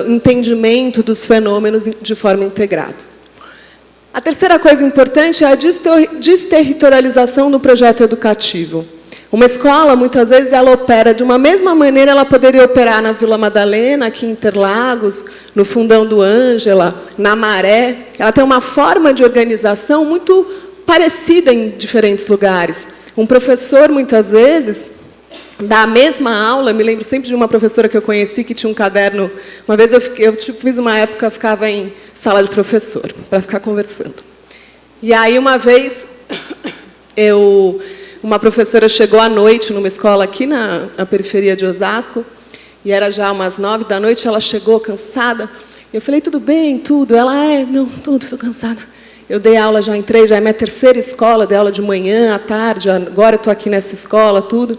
entendimento dos fenômenos de forma integrada. A terceira coisa importante é a desterritorialização do projeto educativo. Uma escola, muitas vezes, ela opera de uma mesma maneira, ela poderia operar na Vila Madalena, aqui em Interlagos, no Fundão do Ângela, na Maré. Ela tem uma forma de organização muito parecida em diferentes lugares. Um professor, muitas vezes, dá a mesma aula, me lembro sempre de uma professora que eu conheci, que tinha um caderno. Uma vez eu fiz uma época, ficava em sala de professor, para ficar conversando. E aí, uma vez, uma professora chegou à noite numa escola aqui na periferia de Osasco, e era já umas 9 da noite, ela chegou cansada. Eu falei, tudo bem, tudo? Ela, não, tudo, estou cansada. Eu dei aula, já entrei, já é minha terceira escola, dei aula de manhã, à tarde, agora eu estou aqui nessa escola, tudo.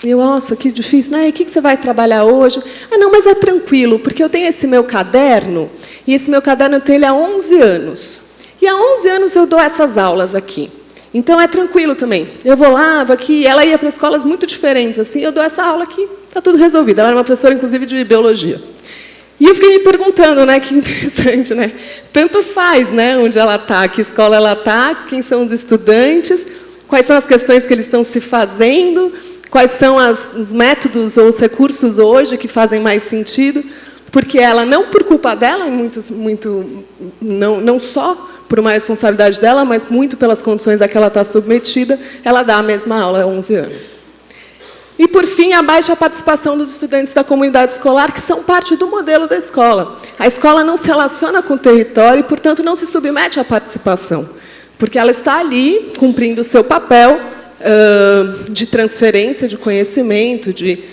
Nossa, que difícil. E o que você vai trabalhar hoje? Não, mas é tranquilo, porque eu tenho esse meu caderno, e esse meu caderno eu tenho ele há 11 anos. E há 11 anos eu dou essas aulas aqui. Então, é tranquilo também. Eu vou lá, vou aqui. Ela ia para escolas muito diferentes, assim, eu dou essa aula aqui, está tudo resolvido. Ela era uma professora, inclusive, de biologia. E eu fiquei me perguntando, que interessante, Tanto faz, onde ela está, que escola ela está, quem são os estudantes, quais são as questões que eles estão se fazendo, quais são os métodos ou os recursos hoje que fazem mais sentido, porque ela, não por culpa dela, não só por uma responsabilidade dela, mas muito pelas condições a que ela está submetida, ela dá a mesma aula há 11 anos. E, por fim, a baixa participação dos estudantes da comunidade escolar, que são parte do modelo da escola. A escola não se relaciona com o território e, portanto, não se submete à participação, porque ela está ali cumprindo o seu papel de transferência de conhecimento, de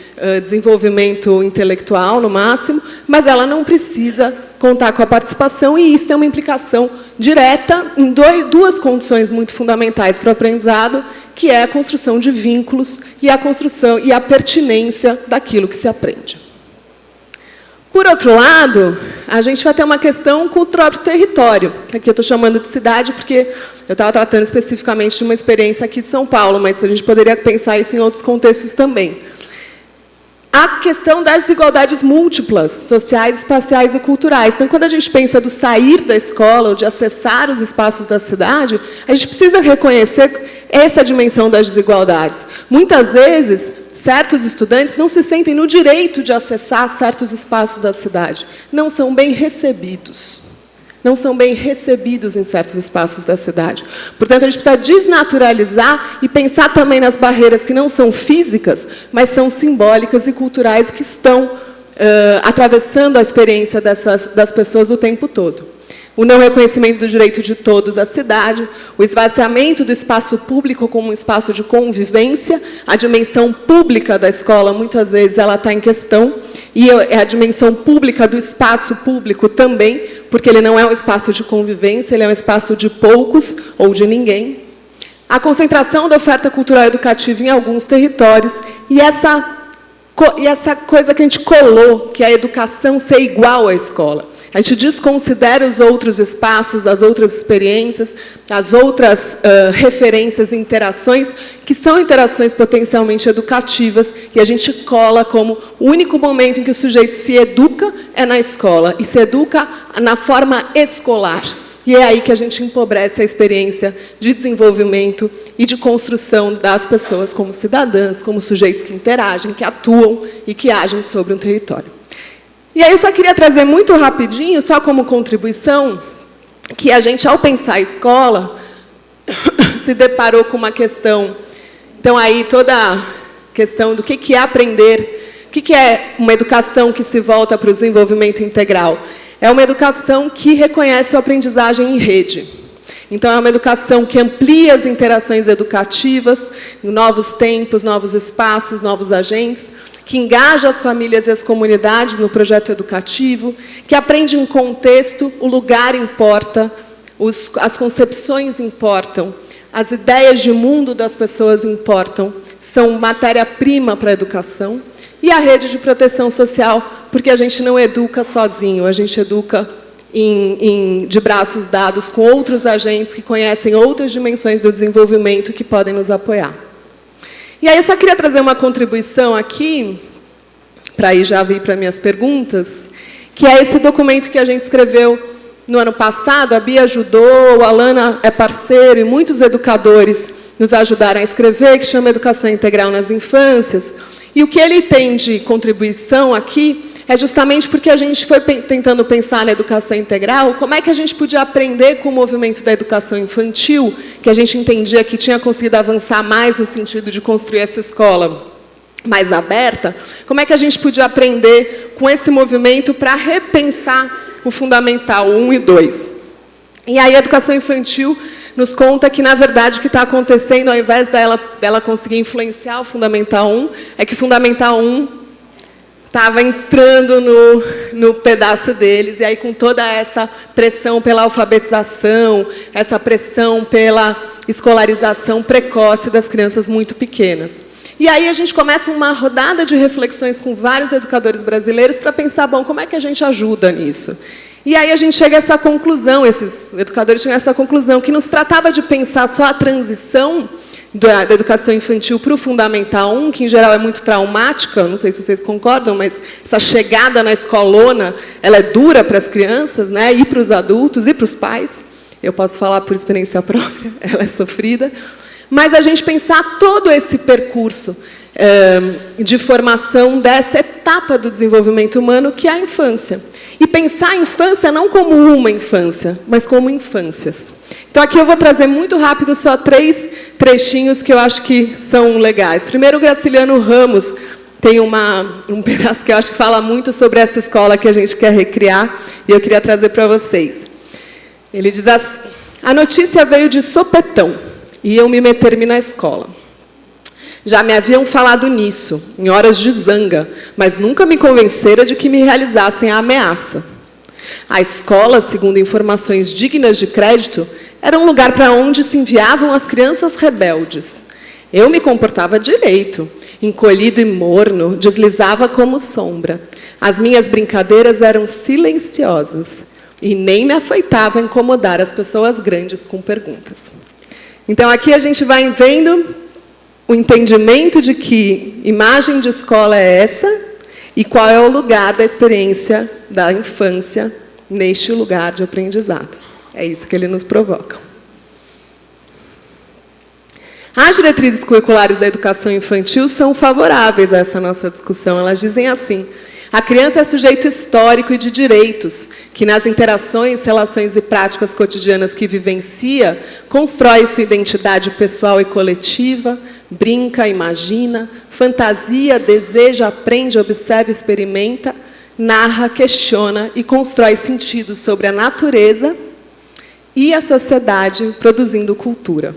desenvolvimento intelectual, no máximo, mas ela não precisa contar com a participação, e isso tem uma implicação direta em duas condições muito fundamentais para o aprendizado, que é a construção de vínculos e a construção e a pertinência daquilo que se aprende. Por outro lado, a gente vai ter uma questão com o próprio território. Aqui eu estou chamando de cidade porque eu estava tratando especificamente de uma experiência aqui de São Paulo, mas a gente poderia pensar isso em outros contextos também. A questão das desigualdades múltiplas, sociais, espaciais e culturais. Então, quando a gente pensa do sair da escola ou de acessar os espaços da cidade, a gente precisa reconhecer essa dimensão das desigualdades. Muitas vezes, certos estudantes não se sentem no direito de acessar certos espaços da cidade. Não são bem recebidos. Não são bem recebidos em certos espaços da cidade. Portanto, a gente precisa desnaturalizar e pensar também nas barreiras que não são físicas, mas são simbólicas e culturais que estão atravessando a experiência das pessoas o tempo todo. O não reconhecimento do direito de todos à cidade, o esvaziamento do espaço público como um espaço de convivência, a dimensão pública da escola, muitas vezes, ela está em questão, e a dimensão pública do espaço público também, porque ele não é um espaço de convivência, ele é um espaço de poucos ou de ninguém. A concentração da oferta cultural educativa em alguns territórios, e essa E essa coisa que a gente colou, que é a educação ser igual à escola. A gente desconsidera os outros espaços, as outras experiências, as outras referências e interações, que são interações potencialmente educativas, e a gente cola como o único momento em que o sujeito se educa é na escola, e se educa na forma escolar. E é aí que a gente empobrece a experiência de desenvolvimento e de construção das pessoas como cidadãs, como sujeitos que interagem, que atuam e que agem sobre um território. E aí eu só queria trazer muito rapidinho, só como contribuição, que a gente, ao pensar a escola, se deparou com uma questão. Então, aí toda a questão do que é aprender, o que é uma educação que se volta para o desenvolvimento integral. É uma educação que reconhece a aprendizagem em rede. Então, é uma educação que amplia as interações educativas, novos tempos, novos espaços, novos agentes, que engaja as famílias e as comunidades no projeto educativo, que aprende em contexto, o lugar importa, as concepções importam, as ideias de mundo das pessoas importam, são matéria-prima para a educação, e a rede de proteção social, porque a gente não educa sozinho, a gente educa de braços dados com outros agentes que conhecem outras dimensões do desenvolvimento que podem nos apoiar. E aí eu só queria trazer uma contribuição aqui, para aí já vir para minhas perguntas, que é esse documento que a gente escreveu no ano passado, a Bia ajudou, o Alana é parceiro, e muitos educadores nos ajudaram a escrever, que chama Educação Integral nas Infâncias. E o que ele tem de contribuição aqui é justamente porque a gente foi tentando pensar na educação integral, como é que a gente podia aprender com o movimento da educação infantil, que a gente entendia que tinha conseguido avançar mais no sentido de construir essa escola mais aberta, como é que a gente podia aprender com esse movimento para repensar o Fundamental 1 e 2. E aí a educação infantil nos conta que, na verdade, o que está acontecendo, ao invés dela conseguir influenciar o Fundamental 1, é que o Fundamental 1 estava entrando no pedaço deles, e aí com toda essa pressão pela alfabetização, essa pressão pela escolarização precoce das crianças muito pequenas. E aí a gente começa uma rodada de reflexões com vários educadores brasileiros para pensar, bom, como é que a gente ajuda nisso? E aí a gente chega a essa conclusão, esses educadores chegam a essa conclusão, que não se tratava de pensar só a transição da educação infantil para o Fundamental 1, que em geral é muito traumática, não sei se vocês concordam, mas essa chegada na escolona, ela é dura para as crianças, né, e para os adultos, e para os pais. Eu posso falar por experiência própria, ela é sofrida. Mas a gente pensar todo esse percurso de formação dessa etapa do desenvolvimento humano, que é a infância. E pensar a infância não como uma infância, mas como infâncias. Então, aqui eu vou trazer muito rápido só 3 trechinhos que eu acho que são legais. Primeiro, o Graciliano Ramos tem um pedaço que eu acho que fala muito sobre essa escola que a gente quer recriar, e eu queria trazer para vocês. Ele diz assim: a notícia veio de sopetão, e iam me meter-me na escola. Já me haviam falado nisso, em horas de zanga, mas nunca me convenceram de que me realizassem a ameaça. A escola, segundo informações dignas de crédito, era um lugar para onde se enviavam as crianças rebeldes. Eu me comportava direito, encolhido e morno, deslizava como sombra. As minhas brincadeiras eram silenciosas, e nem me afoitava incomodar as pessoas grandes com perguntas. Então, aqui a gente vai vendo o entendimento de que imagem de escola é essa e qual é o lugar da experiência da infância neste lugar de aprendizado. É isso que ele nos provoca. As diretrizes curriculares da educação infantil são favoráveis a essa nossa discussão. Elas dizem assim: a criança é sujeito histórico e de direitos, que nas interações, relações e práticas cotidianas que vivencia, constrói sua identidade pessoal e coletiva, brinca, imagina, fantasia, deseja, aprende, observa, experimenta, narra, questiona e constrói sentidos sobre a natureza e a sociedade, produzindo cultura.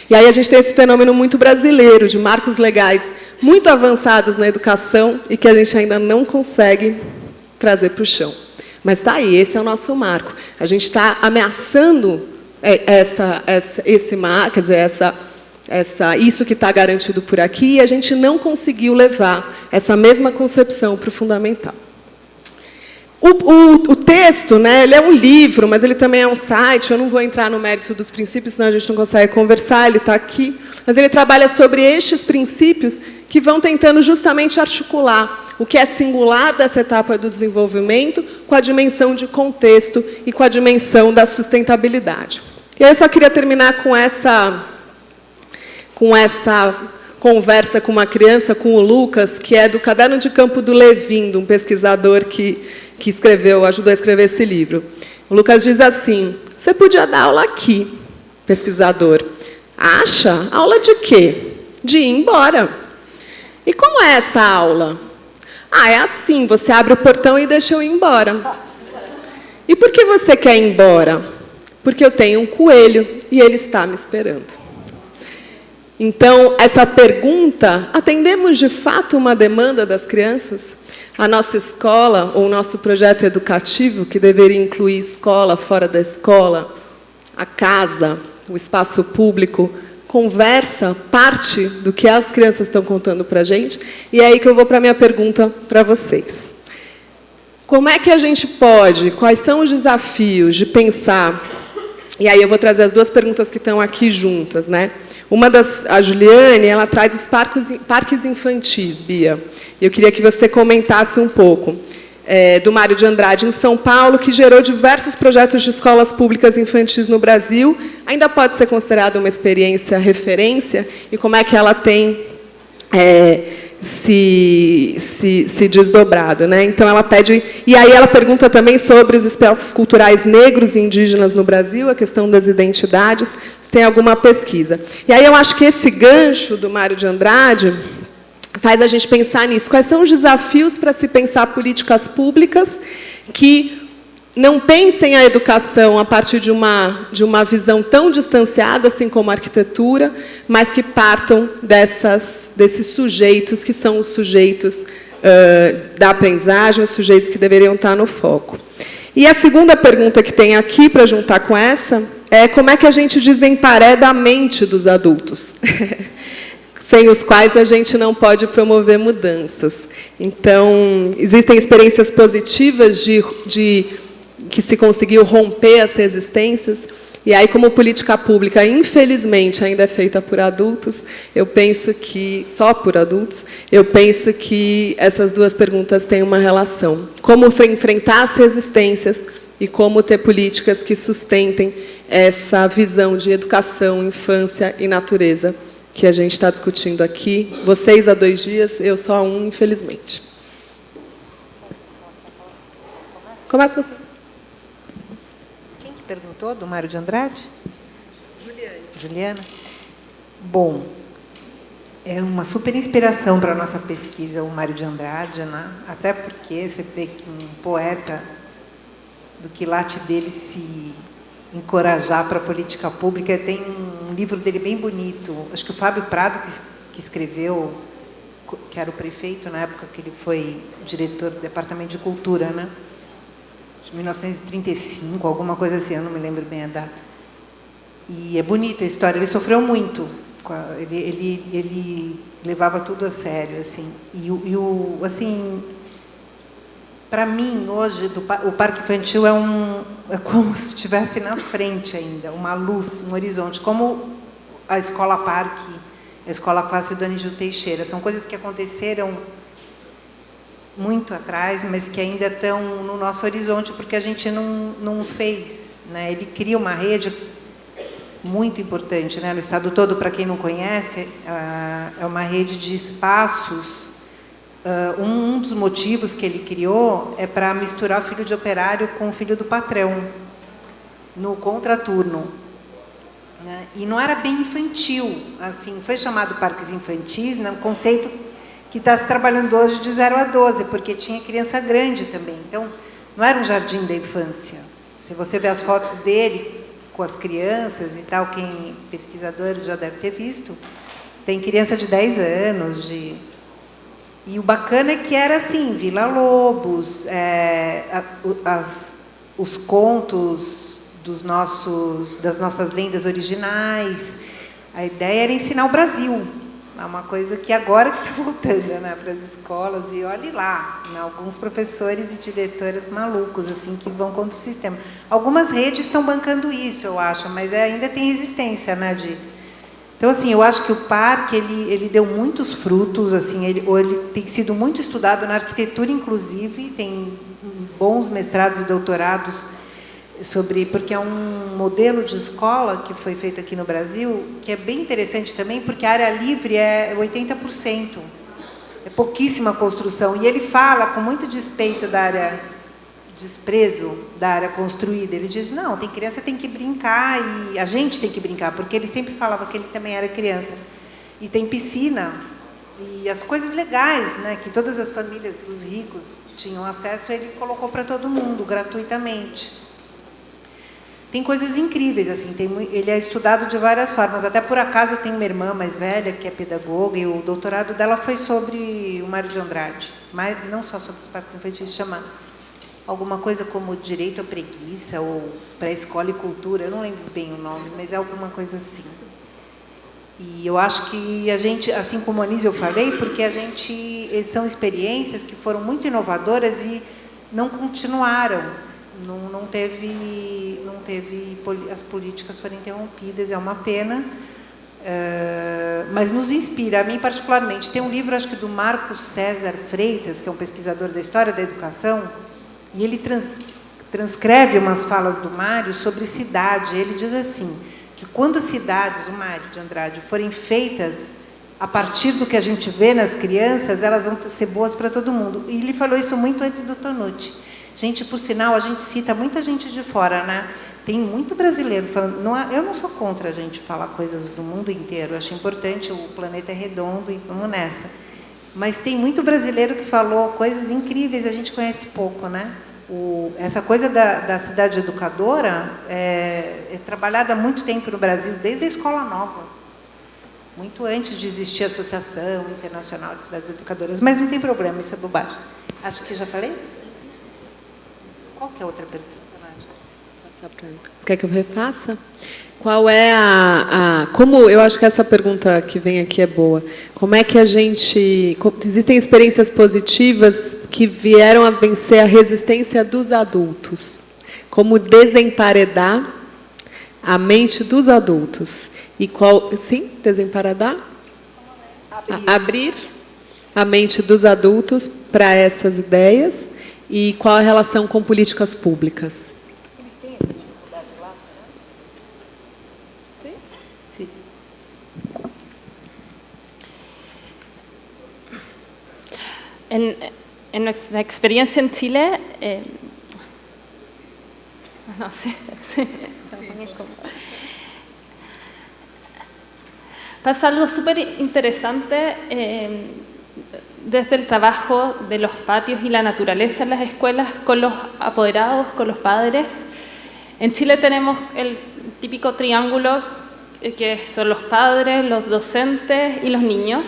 E aí a gente tem esse fenômeno muito brasileiro, de marcos legais muito avançados na educação e que a gente ainda não consegue trazer para o chão. Mas está aí, esse é o nosso marco. A gente está ameaçando esse marco, quer dizer, isso que está garantido por aqui, e a gente não conseguiu levar essa mesma concepção para o fundamental. O texto, né, ele é um livro, mas ele também é um site. Eu não vou entrar no mérito dos princípios, senão a gente não consegue conversar, ele está aqui. Mas ele trabalha sobre estes princípios que vão tentando justamente articular o que é singular dessa etapa do desenvolvimento com a dimensão de contexto e com a dimensão da sustentabilidade. E aí eu só queria terminar com essa conversa com uma criança, com o Lucas, que é do Caderno de Campo do Levin, um pesquisador que ajudou a escrever esse livro. O Lucas diz assim: você podia dar aula aqui, pesquisador. Acha? Aula de quê? De ir embora. E como é essa aula? É assim, você abre o portão e deixa eu ir embora. E por que você quer ir embora? Porque eu tenho um coelho e ele está me esperando. Então, essa pergunta, atendemos de fato uma demanda das crianças? A nossa escola, ou o nosso projeto educativo, que deveria incluir escola, fora da escola, a casa, o espaço público, conversa parte do que as crianças estão contando para a gente? E é aí que eu vou para a minha pergunta para vocês. Como é que a gente pode, quais são os desafios de pensar... E aí eu vou trazer as duas perguntas que estão aqui juntas, né? A Juliane, ela traz os parques infantis, Bia. E eu queria que você comentasse um pouco do Mário de Andrade, em São Paulo, que gerou diversos projetos de escolas públicas infantis no Brasil. Ainda pode ser considerada uma experiência referência? E como é que ela tem se desdobrado, né? Então ela pede, e aí ela pergunta também sobre os espaços culturais negros e indígenas no Brasil, a questão das identidades, se tem alguma pesquisa. E aí eu acho que esse gancho do Mário de Andrade faz a gente pensar nisso. Quais são os desafios para se pensar políticas públicas que não pensem a educação a partir de uma visão tão distanciada, assim como a arquitetura, mas que partam desses sujeitos, que são os sujeitos da aprendizagem, os sujeitos que deveriam estar no foco. E a segunda pergunta que tem aqui, para juntar com essa, é como é que a gente desempareda a mente dos adultos, sem os quais a gente não pode promover mudanças. Então, existem experiências positivas que se conseguiu romper as resistências, e aí, como política pública, infelizmente, ainda é feita por adultos, eu penso que, só por adultos, eu penso que essas duas perguntas têm uma relação. Como enfrentar as resistências e como ter políticas que sustentem essa visão de educação, infância e natureza que a gente está discutindo aqui. Vocês há 2 dias, eu só há 1, infelizmente. Começa você. Perguntou do Mário de Andrade? Juliana. Bom, é uma super inspiração para a nossa pesquisa o Mário de Andrade, né? Até porque você vê que um poeta do quilate dele se encorajar para a política pública. Tem um livro dele bem bonito, acho que o Fábio Prado que escreveu, que era o prefeito na época que ele foi diretor do Departamento de Cultura, né? De 1935, alguma coisa assim, eu não me lembro bem a data. E é bonita a história, ele sofreu muito, ele levava tudo a sério, assim. Assim, para mim, hoje, o parque infantil é como se estivesse na frente ainda, uma luz, um horizonte, como a escola parque, a escola classe do Anísio Teixeira, são coisas que aconteceram muito atrás, mas que ainda estão no nosso horizonte, porque a gente não fez, né? Ele cria uma rede muito importante, né? No estado todo, para quem não conhece, é uma rede de espaços. Um dos motivos que ele criou é para misturar o filho de operário com o filho do patrão, no contraturno, né? E não era bem infantil, assim, foi chamado parques infantis, né? Um conceito que está se trabalhando hoje de 0 a 12, porque tinha criança grande também. Então, não era um jardim da infância. Se você vê as fotos dele com as crianças e tal, quem pesquisador já deve ter visto, tem criança de 10 anos. E o bacana é que era assim, Vila Lobos, os contos das nossas lendas originais, A ideia era ensinar o Brasil. É uma coisa que agora que está voltando, né, para as escolas, e olhe lá, né, alguns professores e diretoras malucos assim que vão contra o sistema. Algumas redes estão bancando isso, eu acho, mas ainda tem resistência, né, Então, assim, eu acho que o parque ele deu muitos frutos, assim, ele tem sido muito estudado na arquitetura, inclusive, tem bons mestrados e doutorados porque é um modelo de escola que foi feito aqui no Brasil, que é bem interessante também, porque a área livre é 80%. É pouquíssima construção. E ele fala com muito desprezo da área construída. Ele diz, não, criança tem que brincar, e a gente tem que brincar, porque ele sempre falava que ele também era criança. E tem piscina, e as coisas legais, né, que todas as famílias dos ricos tinham acesso, ele colocou para todo mundo, gratuitamente. Tem coisas incríveis, assim, ele é estudado de várias formas. Até por acaso eu tenho uma irmã mais velha, que é pedagoga, e o doutorado dela foi sobre o Mário de Andrade, mas não só sobre os parques infantis, chama alguma coisa como direito à preguiça, ou pré-escola e cultura, eu não lembro bem o nome, mas é alguma coisa assim. E eu acho que a gente, assim como a Anísia eu falei, porque são experiências que foram muito inovadoras e não continuaram. Não teve, as políticas foram interrompidas, é uma pena, mas nos inspira, a mim particularmente. Tem um livro, acho que do Marcos César Freitas, que é um pesquisador da história da educação, e ele transcreve umas falas do Mário sobre cidade. Ele diz assim, que quando as cidades, o Mário de Andrade, forem feitas a partir do que a gente vê nas crianças, elas vão ser boas para todo mundo. E ele falou isso muito antes do Tonucci. Gente, por sinal, a gente cita muita gente de fora, né? Tem muito brasileiro falando. Eu não sou contra a gente falar coisas do mundo inteiro. Eu acho importante, o planeta é redondo e vamos nessa. Mas tem muito brasileiro que falou coisas incríveis, a gente conhece pouco, né? Essa coisa da cidade educadora é trabalhada há muito tempo no Brasil, desde a Escola Nova. Muito antes de existir a Associação Internacional de Cidades Educadoras. Mas não tem problema, isso é bobagem. Acho que já falei? Qual que é a outra pergunta, Nádia? Você quer que eu refaça? Qual é como eu acho que essa pergunta que vem aqui é boa. Como é que existem experiências positivas que vieram a vencer a resistência dos adultos? Como desemparedar a mente dos adultos? Sim, desemparedar? Abrir a mente dos adultos para essas ideias. E qual a relação com políticas públicas? Eles têm essa dificuldade lá, será? Sim. En nuestra experiencia en Chile, no sé, pasa algo súper interesante desde el trabajo de los patios y la naturaleza en las escuelas con los apoderados, con los padres. En Chile tenemos el típico triángulo que son los padres, los docentes y los niños,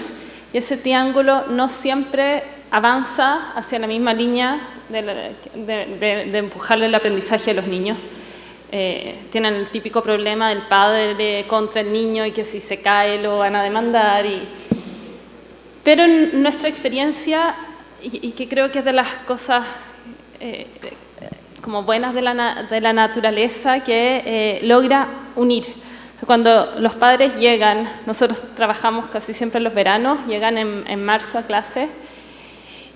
y ese triángulo no siempre avanza hacia la misma línea de empujarle el aprendizaje a los niños. Tienen el típico problema del padre contra el niño y que si se cae lo van a demandar. Pero en nuestra experiencia, y que creo que es de las cosas como buenas de la naturaleza, que logra unir. Cuando los padres llegan, nosotros trabajamos casi siempre en los veranos, llegan en marzo a clase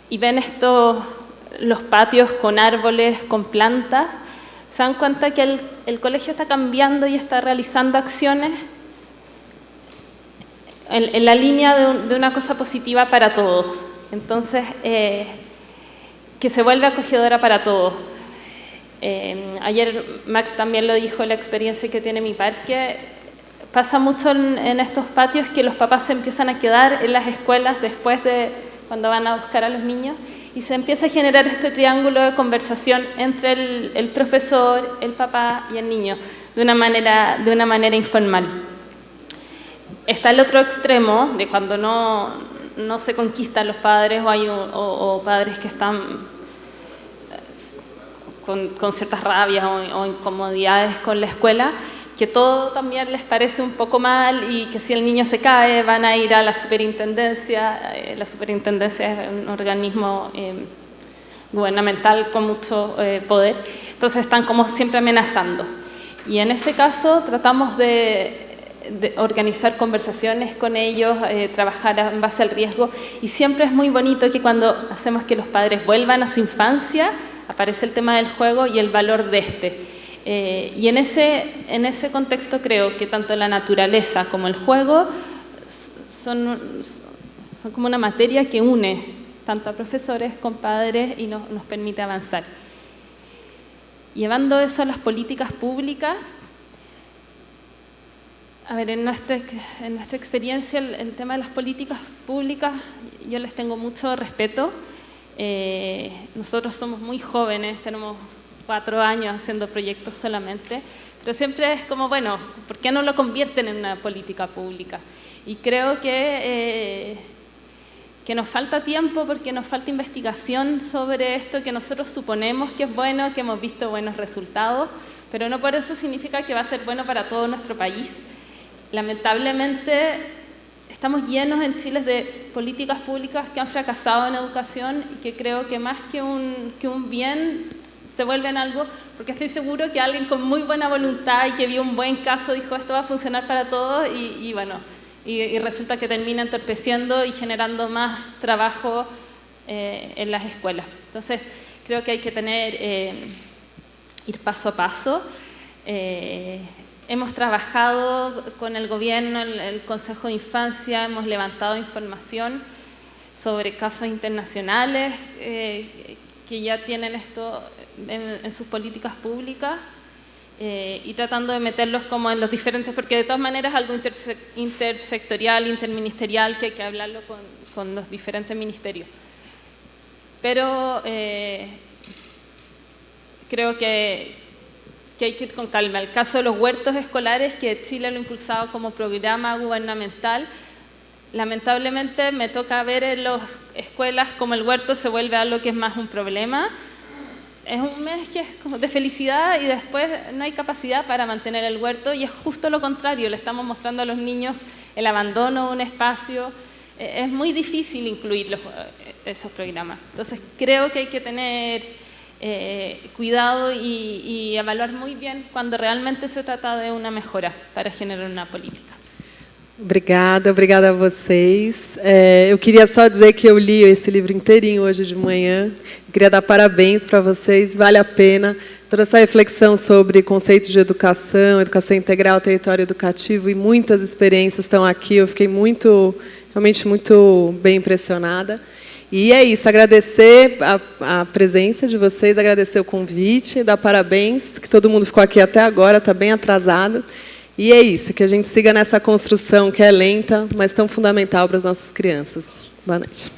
y ven los patios con árboles, con plantas, se dan cuenta que el colegio está cambiando y está realizando acciones en la línea de una cosa positiva para todos. Entonces, que se vuelve acogedora para todos. Ayer Max también lo dijo, la experiencia que tiene mi parque. Pasa mucho en estos patios que los papás se empiezan a quedar en las escuelas después de cuando van a buscar a los niños y se empieza a generar este triángulo de conversación entre el profesor, el papá y el niño de una manera informal. Está el otro extremo de cuando no se conquistan los padres o padres que están con ciertas rabias o incomodidades con la escuela, que todo también les parece un poco mal y que si el niño se cae van a ir a la superintendencia. La superintendencia es un organismo gubernamental con mucho poder, entonces están como siempre amenazando. Y en ese caso tratamos de organizar conversaciones con ellos, trabajar en base al riesgo, y siempre es muy bonito que cuando hacemos que los padres vuelvan a su infancia, aparece el tema del juego y el valor de este. Y en ese contexto creo que tanto la naturaleza como el juego son como una materia que une tanto a profesores con padres y nos permite avanzar. Llevando eso a las políticas públicas, a ver, en nuestra experiencia el tema de las políticas públicas yo les tengo mucho respeto. Nosotros somos muy jóvenes, tenemos 4 años haciendo proyectos solamente, pero siempre es como, bueno, ¿por qué no lo convierten en una política pública? Y creo que nos falta tiempo porque nos falta investigación sobre esto que nosotros suponemos que es bueno, que hemos visto buenos resultados, pero no por eso significa que va a ser bueno para todo nuestro país. Lamentablemente, estamos llenos en Chile de políticas públicas que han fracasado en educación y que creo que más que un bien se vuelven algo, porque estoy seguro que alguien con muy buena voluntad y que vio un buen caso dijo esto va a funcionar para todos y bueno, y resulta que termina entorpeciendo y generando más trabajo en las escuelas. Entonces, creo que hay que ir paso a paso. Hemos trabajado con el gobierno, el Consejo de Infancia, hemos levantado información sobre casos internacionales que ya tienen esto en sus políticas públicas y tratando de meterlos como en los diferentes, porque de todas maneras es algo intersectorial, interministerial, que hay que hablarlo con los diferentes ministerios. Pero creo que hay que ir con calma. El caso de los huertos escolares, que Chile lo ha impulsado como programa gubernamental, lamentablemente me toca ver en las escuelas como el huerto se vuelve algo que es más un problema. Es un mes que es como de felicidad y después no hay capacidad para mantener el huerto y es justo lo contrario, le estamos mostrando a los niños el abandono de un espacio. Es muy difícil incluir esos programas. Entonces creo que hay que tener cuidado y evaluar muy bien cuando realmente se trata de uma mejora para generar uma política. Obrigada a vocês. Eu queria só dizer que eu li esse livro inteirinho hoje de manhã. Eu queria dar parabéns para vocês, vale a pena. Toda essa reflexão sobre conceitos de educação, educação integral, território educativo e muitas experiências estão aqui. Eu fiquei realmente muito bem impressionada. E é isso, agradecer a presença de vocês, agradecer o convite, dar parabéns, que todo mundo ficou aqui até agora, está bem atrasado. E é isso, que a gente siga nessa construção que é lenta, mas tão fundamental para as nossas crianças. Boa noite.